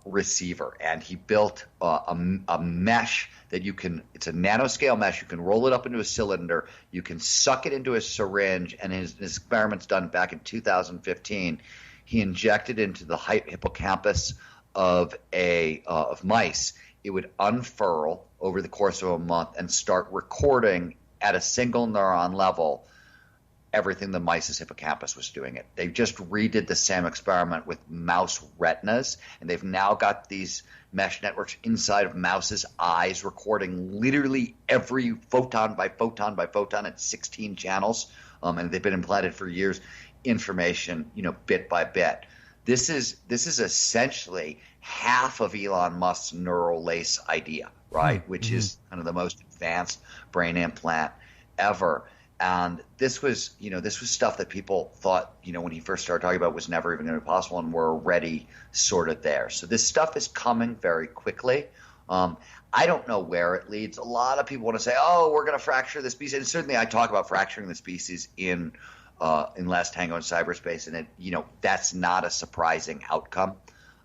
receiver, and he built a mesh that it's a nanoscale mesh. You can roll it up into a cylinder, you can suck it into a syringe, and his experiments done back in 2015, he injected into the hippocampus of mice. It would unfurl over the course of a month and start recording at a single neuron level everything the mice's hippocampus was doing it. They just redid the same experiment with mouse retinas, and they've now got these mesh networks inside of mouses' eyes recording literally every photon by photon by photon at 16 channels, and they've been implanted for years, information, bit by bit. This is essentially half of Elon Musk's neural lace idea, right? Which is kind of the most advanced brain implant ever. And this was stuff that people thought, when he first started talking about was never even going to be possible, and we're already sort of there. So this stuff is coming very quickly. I don't know where it leads. A lot of people want to say, oh, we're going to fracture the species. And certainly I talk about fracturing the species in Last Tango and Cyberspace, and that's not a surprising outcome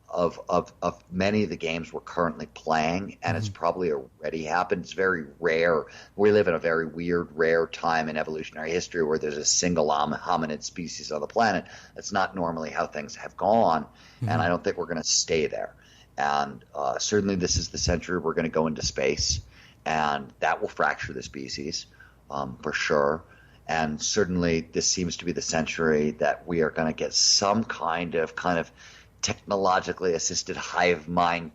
of many of the games we're currently playing, and it's probably already happened. It's very rare. We live in a very weird, rare time in evolutionary history where there's a single hominid species on the planet. That's not normally how things have gone, and I don't think we're going to stay there. And certainly this is the century we're going to go into space, and that will fracture the species for sure. And certainly this seems to be the century that we are going to get some kind of technologically assisted hive mind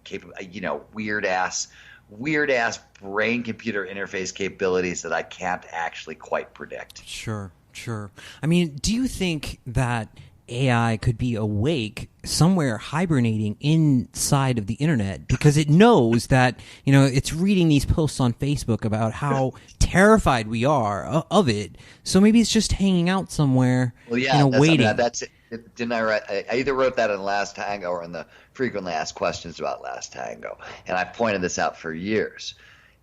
weird ass brain computer interface capabilities that I can't actually quite predict. Sure. I mean, do you think that AI could be awake somewhere hibernating inside of the internet because it knows that, it's reading these posts on Facebook about how terrified we are of it. So maybe it's just hanging out somewhere, waiting. That's it. Didn't I write? I either wrote that in Last Tango or in the frequently asked questions about Last Tango. And I've pointed this out for years.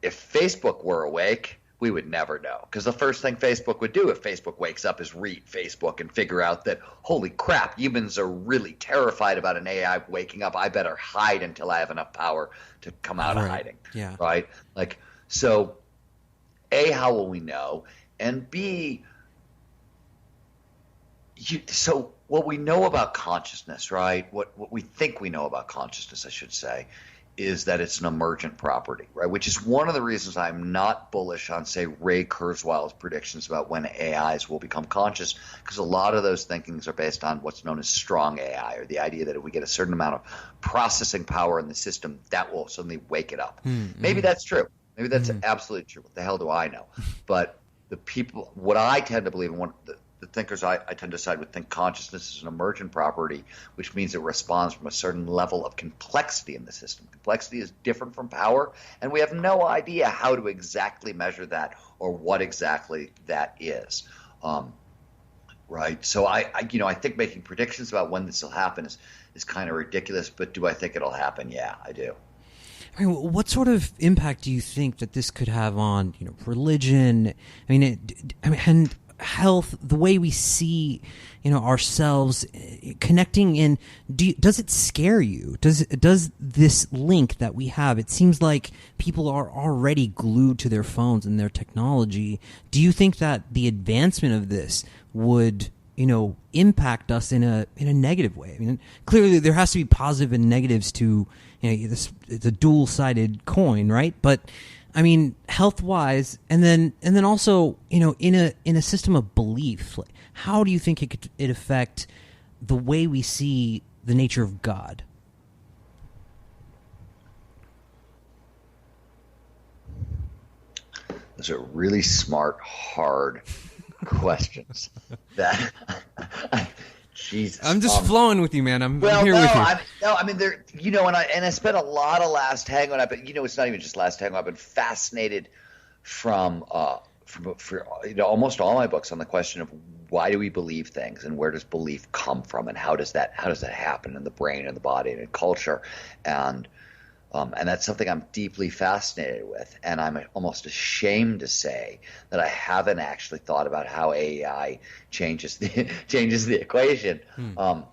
If Facebook were awake, we would never know. Because the first thing Facebook would do if Facebook wakes up is read Facebook and figure out that, holy crap, humans are really terrified about an AI waking up. I better hide until I have enough power to come out of hiding. Yeah. Right? So, A, how will we know? And B, so what we know about consciousness, right? What we think we know about consciousness, I should say, is that it's an emergent property, right? Which is one of the reasons I'm not bullish on, say, Ray Kurzweil's predictions about when AIs will become conscious, because a lot of those thinkings are based on what's known as strong AI, or the idea that if we get a certain amount of processing power in the system, that will suddenly wake it up. Maybe that's true. Maybe that's absolutely true. What the hell do I know? But the people, what I tend to believe, and the thinkers I tend to side with think consciousness is an emergent property, which means it responds from a certain level of complexity in the system. Complexity is different from power, and we have no idea how to exactly measure that or what exactly that is. Right? So I think making predictions about when this will happen is kind of ridiculous, but do I think it'll happen? Yeah, I do. I mean, what sort of impact do you think that this could have on, religion? And health, the way we see, ourselves connecting in? Does it scare you? Does this link that we have? It seems like people are already glued to their phones and their technology. Do you think that the advancement of this would, impact us in a negative way? I mean, clearly there has to be positive and negatives to, it's a dual-sided coin, right? But I mean, health-wise, and then also, in a system of belief, how do you think it could affect the way we see the nature of God? Those are really smart, hard questions. That Jesus. I'm just flowing with you, man. I'm here with you. I mean, there. And I spent a lot of Last Tango, but it's not even just Last Tango. I've been fascinated from almost all my books on the question of why do we believe things and where does belief come from and how does that happen in the brain and the body and in culture, and that's something I'm deeply fascinated with, and I'm almost ashamed to say that I haven't actually thought about how AI changes the equation. I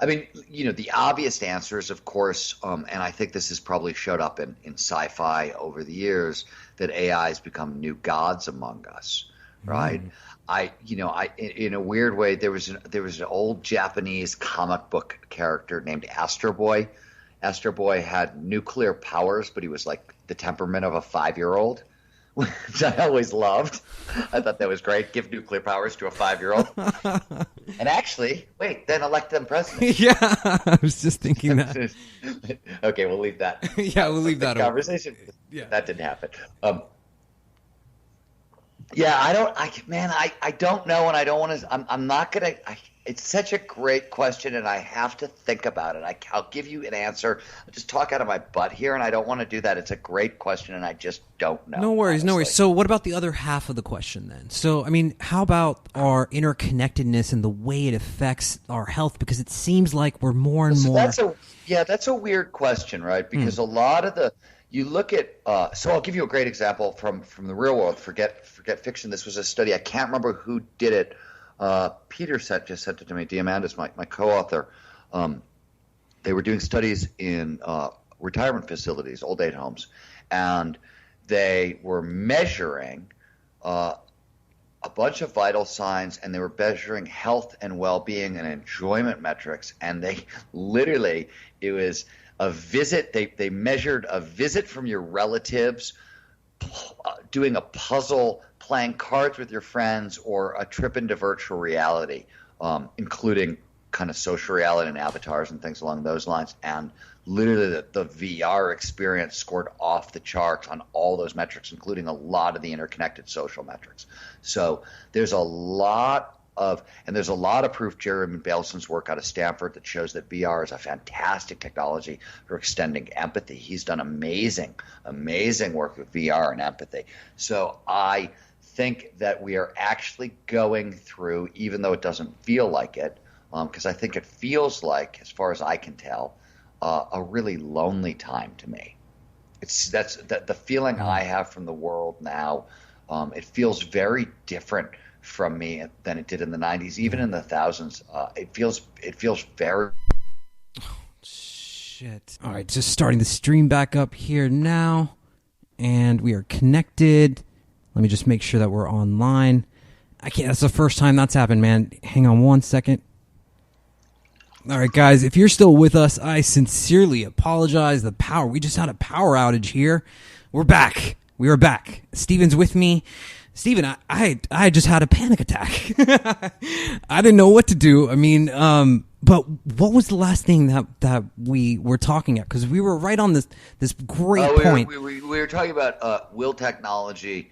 mean, the obvious answer is, of course, and I think this has probably showed up in sci-fi over the years, that AI has become new gods among us, right? In a weird way, there was an old Japanese comic book character named Astro Boy. Astro Boy had nuclear powers, but he was like the temperament of a 5-year-old, which I always loved. I thought that was great. Give nuclear powers to a 5-year-old. And actually, then elect them president. Yeah, I was just thinking that. Okay, we'll leave that. Yeah, we'll leave that conversation. Yeah. That didn't happen. Yeah, I don't know, and I don't want to. I'm not gonna. It's such a great question, and I have to think about it. I'll give you an answer. I'll just talk out of my butt here, and I don't want to do that. It's a great question, and I just don't know. No worries. So what about the other half of the question then? So, I mean, how about our interconnectedness and the way it affects our health? Because it seems like we're more and more. That's a weird question, right? Because a lot of you look at. So I'll give you a great example from the real world. Forget fiction. This was a study. I can't remember who did it. Peter just sent it to me. Diamantis, my co-author. They were doing studies in retirement facilities, old age homes, and they were measuring a bunch of vital signs, and they were measuring health and well-being and enjoyment metrics. And they literally, it was a visit. They measured a visit from your relatives, doing a puzzle, playing cards with your friends, or a trip into virtual reality, including kind of social reality and avatars and things along those lines. And literally the VR experience scored off the charts on all those metrics, including a lot of the interconnected social metrics. So there's a lot of proof. Jeremy Baleson's work out of Stanford that shows that VR is a fantastic technology for extending empathy. He's done amazing work with VR and empathy. So I think that we are actually going through, even though it doesn't feel like it, because I think it feels like, as far as I can tell, a really lonely time to me. That's the feeling I have from the world now. It feels very different from me than it did in the 90s, even in the thousands. It feels very. Oh, shit! All right, just starting the stream back up here now, and we are connected. Let me just make sure that we're online. I can't. That's the first time that's happened, man. Hang on one second. All right, guys, if you're still with us, I sincerely apologize. We just had a power outage here. We're back. We are back. Steven's with me. Steven, I just had a panic attack. I didn't know what to do. I mean, but what was the last thing that we were talking at? Because we were right on this great point. We were talking about will technology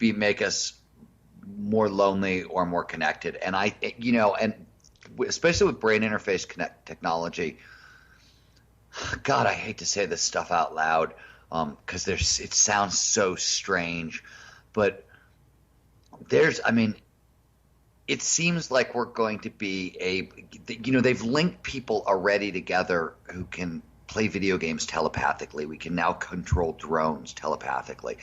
make us more lonely or more connected? And especially with brain interface technology, God, I hate to say this stuff out loud because it sounds so strange, but it seems like we're going to be they've linked people already together who can play video games telepathically. We can now control drones telepathically.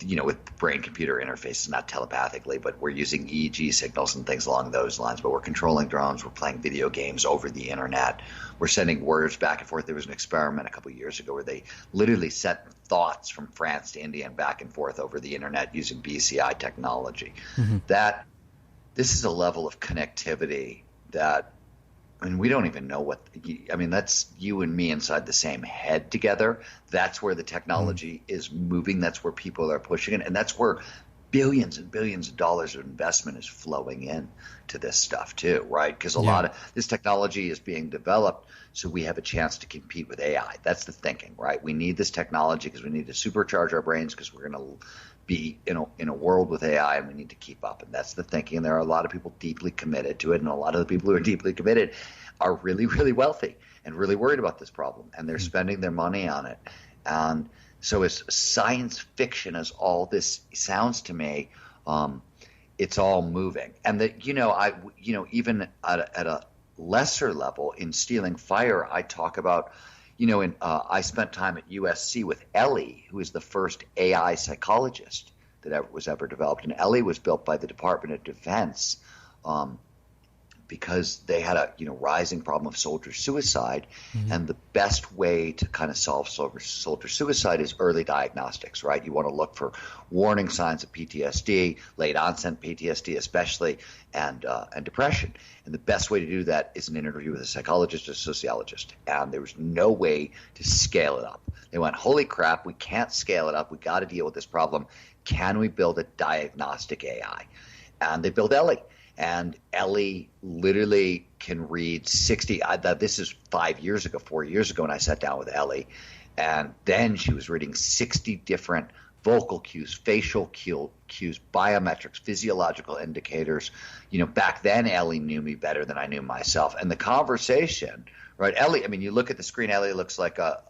With brain-computer interfaces, not telepathically, but we're using EEG signals and things along those lines. But we're controlling drones. We're playing video games over the internet. We're sending words back and forth. There was an experiment a couple of years ago where they literally sent thoughts from France to India and back and forth over the internet using BCI technology. Mm-hmm. This is a level of connectivity that, we don't even know that's you and me inside the same head together. That's where the technology is moving. That's where people are pushing it. And that's where billions and billions of dollars of investment is flowing in to this stuff too, right? Because a lot of this technology is being developed so we have a chance to compete with AI. That's the thinking, right? We need this technology because we need to supercharge our brains because we're going to be in a world with AI and we need to keep up. And that's the thinking. And there are a lot of people deeply committed to it. And a lot of the people who are deeply committed are really, really wealthy and really worried about this problem. And they're spending their money on it. And so as science fiction as all this sounds to me, it's all moving. And that, even at a lesser level in Stealing Fire, I talk about, I spent time at USC with Ellie, who is the first AI psychologist that was ever developed. And Ellie was built by the Department of Defense because they had a rising problem of soldier suicide. Mm-hmm. And the best way to kind of solve soldier suicide is early diagnostics, right? You want to look for warning signs of PTSD, late onset PTSD especially, and depression. And the best way to do that is an interview with a psychologist or sociologist. And there was no way to scale it up. They went, holy crap, we can't scale it up. We got to deal with this problem. Can we build a diagnostic AI? And they built Ellie. And Ellie literally can read 60 – this is 4 years ago when I sat down with Ellie. And then she was reading 60 different vocal cues, facial cues, biometrics, physiological indicators. Back then Ellie knew me better than I knew myself. And the conversation, right, Ellie – I mean, you look at the screen, Ellie looks like a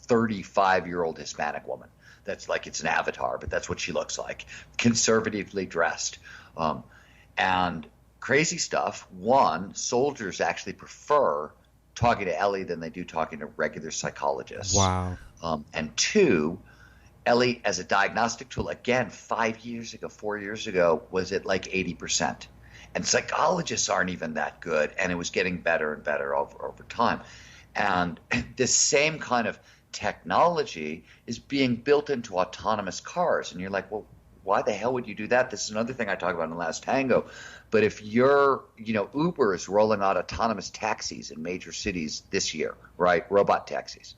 35-year-old Hispanic woman. That's like it's an avatar, but that's what she looks like, conservatively dressed. And crazy stuff. One, soldiers actually prefer talking to Ellie than they do talking to regular psychologists. Wow. And two, Ellie as a diagnostic tool, again, 4 years ago, was at like 80%. And psychologists aren't even that good, and it was getting better and better over time. And this same kind of technology is being built into autonomous cars. And you're like, well, why the hell would you do that? This is another thing I talk about in the last Tango. But if Uber is rolling out autonomous taxis in major cities this year, right? Robot taxis,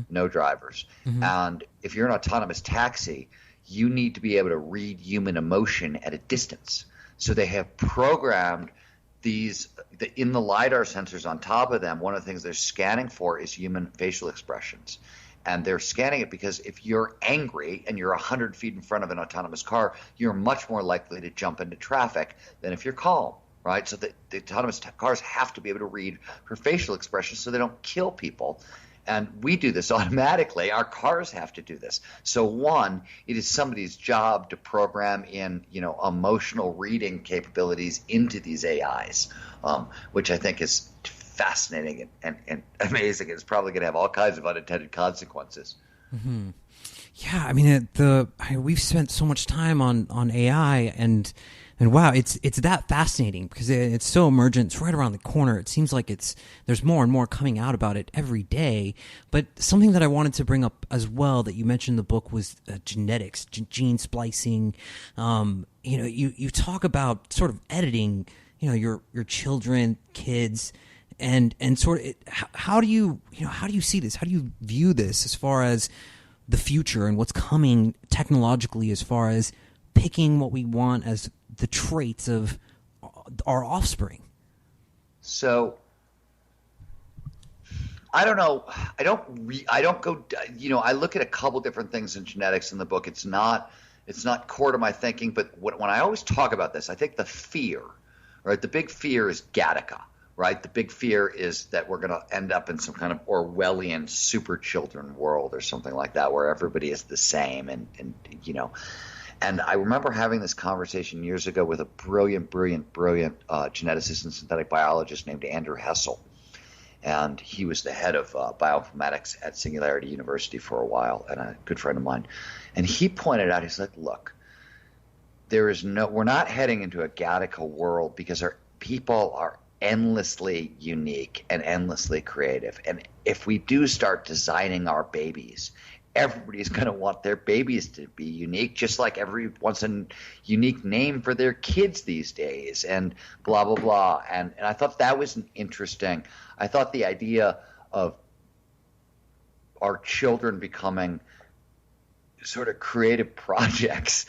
no drivers. Mm-hmm. And if you're an autonomous taxi, you need to be able to read human emotion at a distance. So they have programmed in the LiDAR sensors on top of them. One of the things they're scanning for is human facial expressions. And they're scanning it because if you're angry and you're 100 feet in front of an autonomous car, you're much more likely to jump into traffic than if you're calm, right? So the autonomous cars have to be able to read her facial expressions so they don't kill people. And we do this automatically. Our cars have to do this. So one, it is somebody's job to program in, emotional reading capabilities into these AIs, which I think is fascinating and amazing. It's probably going to have all kinds of unintended consequences. Mm-hmm. Yeah, I mean, we've spent so much time on AI, and wow, it's that fascinating because it's so emergent. It's right around the corner. It seems like there's more and more coming out about it every day. But something that I wanted to bring up as well that you mentioned in the book was genetics, gene splicing. You talk about sort of editing, your children, kids. And sort of how do you see this? How do you view this as far as the future and what's coming technologically, as far as picking what we want as the traits of our offspring? So I don't know. I don't go. I look at a couple different things in genetics in the book. It's not core to my thinking. But when I always talk about this, I think the fear, right? The big fear is Gattaca. Right, the big fear is that we're going to end up in some kind of Orwellian super children world or something like that, where everybody is the same, and I remember having this conversation years ago with a brilliant geneticist and synthetic biologist named Andrew Hessel, and he was the head of bioinformatics at Singularity University for a while, and a good friend of mine, and he pointed out, he's like, look, we're not heading into a Gattaca world because our people are endlessly unique and endlessly creative. And if we do start designing our babies, everybody's going to want their babies to be unique, just like everyone wants a unique name for their kids these days, and blah, blah, blah. And I thought that was interesting. I thought the idea of our children becoming sort of creative projects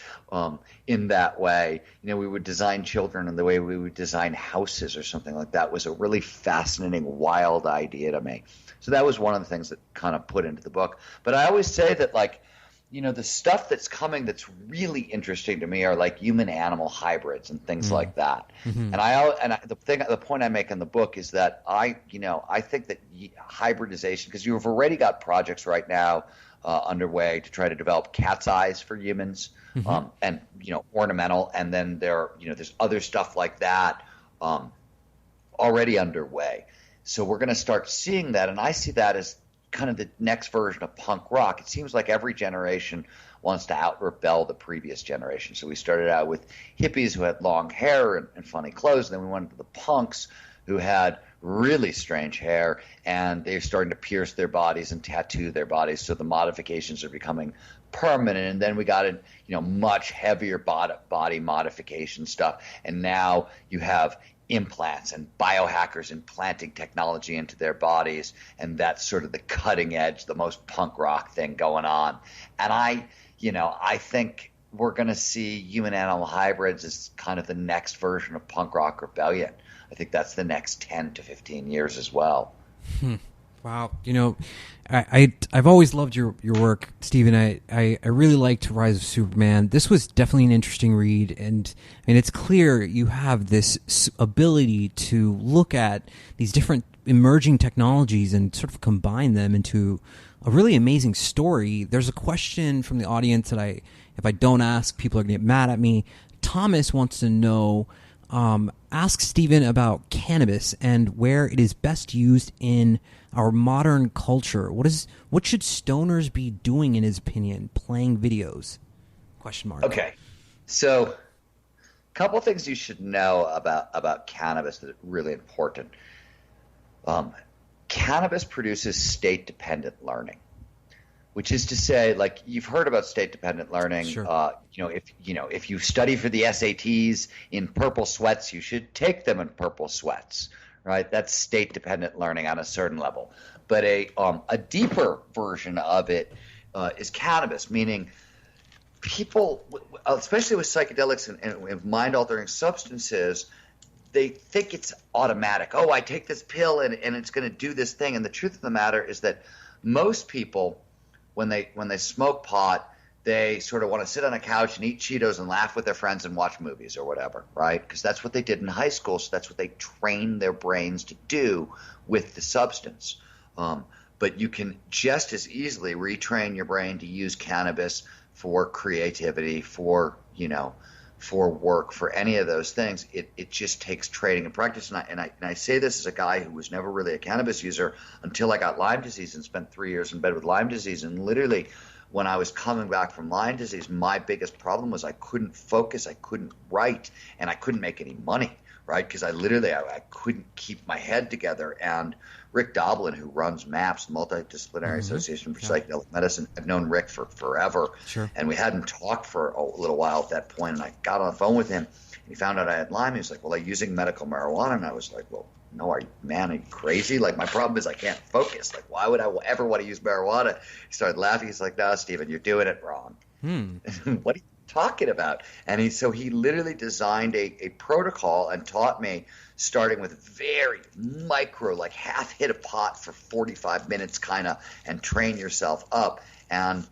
in that way. We would design children, and the way we would design houses or something like that was a really fascinating, wild idea to me. So that was one of the things that kind of put into the book. But I always say that, like, the stuff that's coming that's really interesting to me are like human-animal hybrids and things like that. Mm-hmm. And the point I make in the book is that I think that hybridization, because you've already got projects right now underway to try to develop cat's eyes for humans, mm-hmm. And ornamental, and then there's other stuff like that already underway. So we're going to start seeing that, and I see that as kind of the next version of punk rock. It seems like every generation wants to out-rebel the previous generation. So we started out with hippies who had long hair and funny clothes, and then we went to the punks who had really strange hair, and they're starting to pierce their bodies and tattoo their bodies, so the modifications are becoming permanent. And then we got in, much heavier body modification stuff, and now you have implants and biohackers implanting technology into their bodies, and that's sort of the cutting edge, the most punk rock thing going on. And I think we're going to see human-animal hybrids as kind of the next version of punk rock rebellion. I think that's the next 10 to 15 years as well. Wow. I've always loved your work, Stephen. I really liked Rise of Superman. This was definitely an interesting read, and it's clear you have this ability to look at these different emerging technologies and sort of combine them into a really amazing story. There's a question from the audience that if I don't ask, people are going to get mad at me. Thomas wants to know, ask Stephen about cannabis and where it is best used in our modern culture. What should stoners be doing, in his opinion? Playing videos? ? Okay, so a couple things you should know about cannabis that are really important. Cannabis produces state-dependent learning, which is to say, like, you've heard about state-dependent learning. Sure. If you study for the SATs in purple sweats, you should take them in purple sweats, right? That's state-dependent learning on a certain level. But a deeper version of it is cannabis, meaning people, especially with psychedelics and mind-altering substances, they think it's automatic. Oh, I take this pill and it's going to do this thing. And the truth of the matter is that most people, when they smoke pot, they sort of want to sit on a couch and eat Cheetos and laugh with their friends and watch movies or whatever, right? Because that's what they did in high school, so that's what they trained their brains to do with the substance. But you can just as easily retrain your brain to use cannabis for creativity, for work, for any of those things. It just takes training and practice. And I say this as a guy who was never really a cannabis user until I got Lyme disease and spent 3 years in bed with Lyme disease. And literally, when I was coming back from Lyme disease, my biggest problem was I couldn't focus, I couldn't write, and I couldn't make any money, right? Because I couldn't keep my head together. And Rick Doblin, who runs MAPS, the Multidisciplinary Association for Psychedelic Medicine, I've known Rick for forever. Sure. And we hadn't talked for a little while at that point, and I got on the phone with him, and he found out I had Lyme. He was like, well, are you using medical marijuana? And I was like, well, no, are you crazy? Like, my problem is I can't focus. Like, why would I ever want to use marijuana? He started laughing. He's like, no, Stephen, you're doing it wrong. What are you talking about? And so he literally designed a protocol and taught me, starting with very micro, like half hit a pot for 45 minutes kind of, and train yourself up. And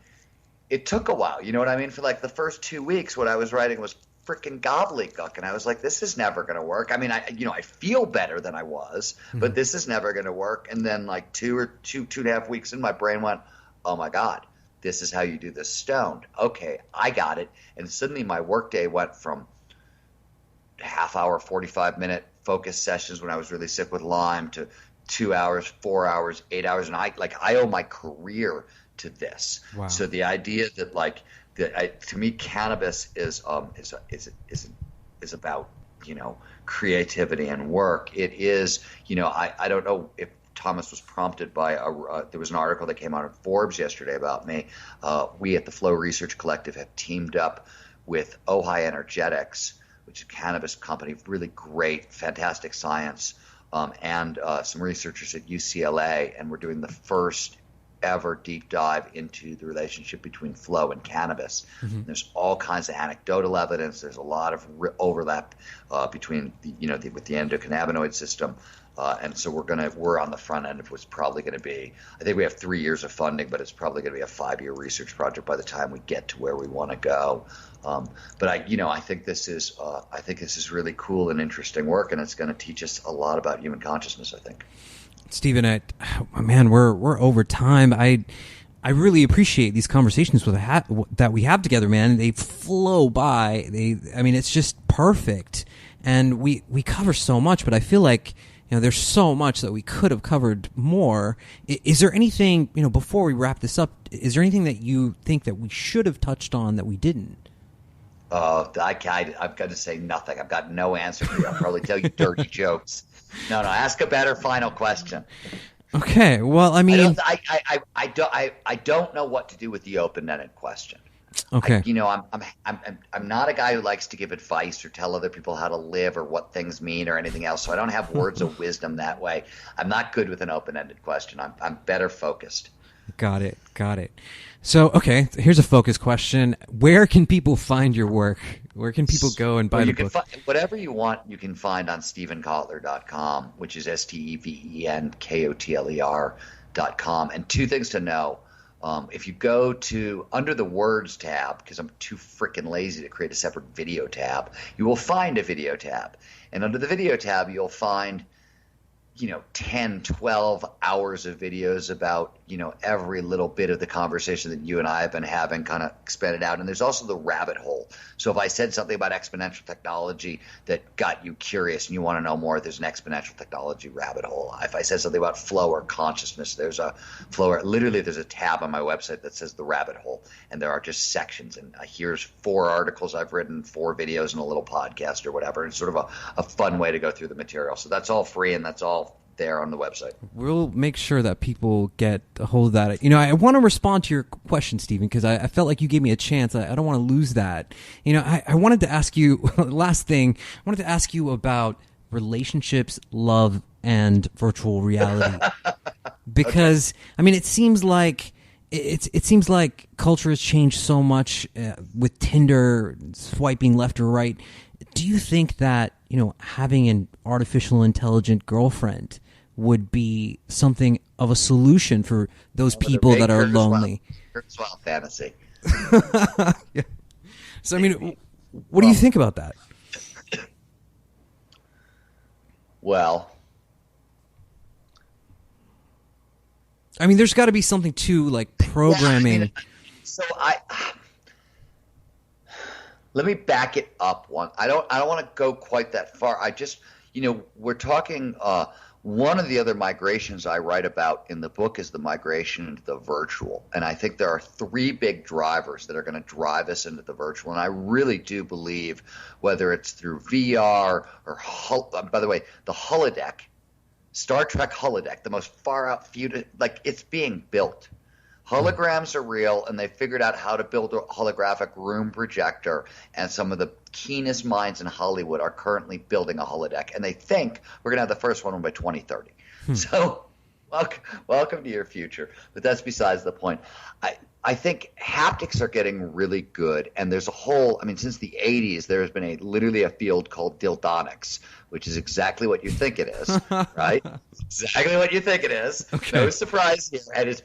it took a while. You know what I mean? For like the first 2 weeks, what I was writing was freaking gobbledygook, and I was like, this is never going to work. I mean, I feel better than I was, but this is never going to work. And then like two and a half weeks in, my brain went, oh my God, this is how you do this stoned. Okay, I got it. And suddenly my workday went from half hour, 45-minute focus sessions when I was really sick with Lyme to 2 hours, 4 hours, 8 hours. And I owe my career to this. Wow. So the idea that to me, cannabis is about, creativity and work. It is, I don't know if Thomas was prompted by there was an article that came out in Forbes yesterday about me. We at the Flow Research Collective have teamed up with Ojai Energetics, which is a cannabis company, really great, fantastic science, and some researchers at UCLA, and we're doing the first ever deep dive into the relationship between flow and cannabis. Mm-hmm. There's all kinds of anecdotal evidence. There's a lot of overlap between with the endocannabinoid system. And so we're on the front end of what's probably going to be, I think we have 3 years of funding, but it's probably going to be a 5-year research project by the time we get to where we want to go. But I think this is really cool and interesting work, and it's going to teach us a lot about human consciousness, I think. Stephen, man, we're over time. I really appreciate these conversations that we have together, man. They flow by. It's just perfect. And we cover so much, but I feel like there's so much that we could have covered more. Is there anything, before we wrap this up, is there anything that you think that we should have touched on that we didn't? I've got to say nothing. I've got no answer for you. I'll probably tell you dirty jokes. No, ask a better final question. Okay, well, I mean, I don't know what to do with the open-ended question. Okay. I'm not a guy who likes to give advice or tell other people how to live or what things mean or anything else. So I don't have words of wisdom that way. I'm not good with an open-ended question. I'm better focused. Got it. So, okay, here's a focus question. Where can people find your work? Where can people go and buy the book? Whatever you want, you can find on StephenKotler.com, which is StephenKotler.com. And 2 things to know. If you go to under the words tab, because I'm too freaking lazy to create a separate video tab, you will find a video tab. And under the video tab, you'll find 10, 12 hours of videos about, every little bit of the conversation that you and I have been having kind of expanded out. And there's also the rabbit hole. So if I said something about exponential technology that got you curious and you want to know more, there's an exponential technology rabbit hole. If I said something about flow or consciousness, there's a tab on my website that says the rabbit hole. And there are just sections. And here's 4 articles I've written, 4 videos, and a little podcast or whatever. And it's sort of a fun way to go through the material. So that's all free, and that's all there on the website. We'll make sure that people get a hold of that. I want to respond to your question, Stephen, because I felt like you gave me a chance. I don't want to lose that. I wanted to ask you, last thing, I wanted to ask you about relationships, love, and virtual reality. Because, okay. It seems like culture has changed so much with Tinder, swiping left or right. Do you think that, having an artificial intelligent girlfriend would be something of a solution for those people that are lonely? Kurzweil fantasy. Yeah. So, what do you think about that? Well, there's got to be something to like programming. Let me back it up one. I don't want to go quite that far. I just, we're talking. One of the other migrations I write about in the book is the migration into the virtual. And I think there are 3 big drivers that are going to drive us into the virtual. And I really do believe, whether it's through VR or, by the way, the holodeck, Star Trek holodeck, the most far out future, like it's being built. Holograms are real, and they figured out how to build a holographic room projector, and some of the keenest minds in Hollywood are currently building a holodeck, and they think we're going to have the first one by 2030. So welcome to your future, but that's besides the point. I think haptics are getting really good, and there's a whole – since the 80s, there has been literally a field called dildonics, which is exactly what you think it is, right? Exactly what you think it is. Okay. No surprise here. And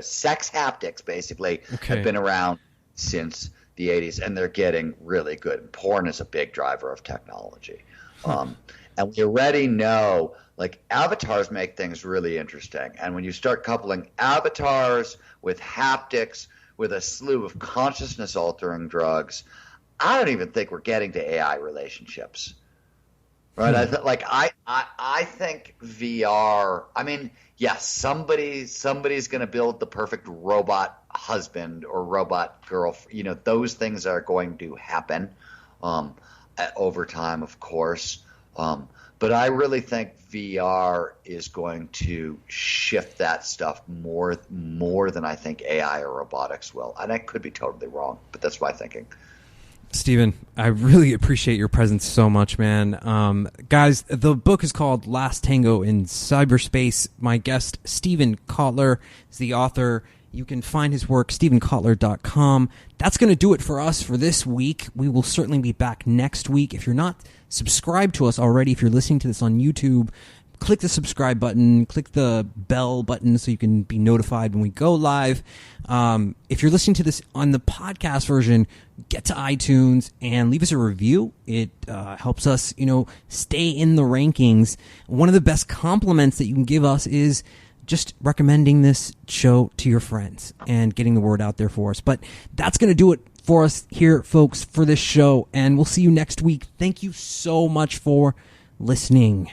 sex haptics basically have been around since the 80s, and they're getting really good. Porn is a big driver of technology. And we already know – avatars make things really interesting. And when you start coupling avatars with haptics, with a slew of consciousness-altering drugs, I don't even think we're getting to AI relationships. Right? I think VR. Yes, somebody's going to build the perfect robot husband or robot girl. Those things are going to happen over time, of course. But I really think VR is going to shift that stuff more than I think AI or robotics will. And I could be totally wrong, but that's my thinking. Steven, I really appreciate your presence so much, man. Guys, the book is called Last Tango in Cyberspace. My guest, Steven Kotler, is the author. You can find his work, stevenkotler.com. That's going to do it for us for this week. We will certainly be back next week. If you're not subscribed to us already, if you're listening to this on YouTube, click the subscribe button, click the bell button so you can be notified when we go live. If you're listening to this on the podcast version, get to iTunes and leave us a review. It helps us, stay in the rankings. One of the best compliments that you can give us is just recommending this show to your friends and getting the word out there for us. But that's going to do it for us here, folks, for this show. And we'll see you next week. Thank you so much for listening.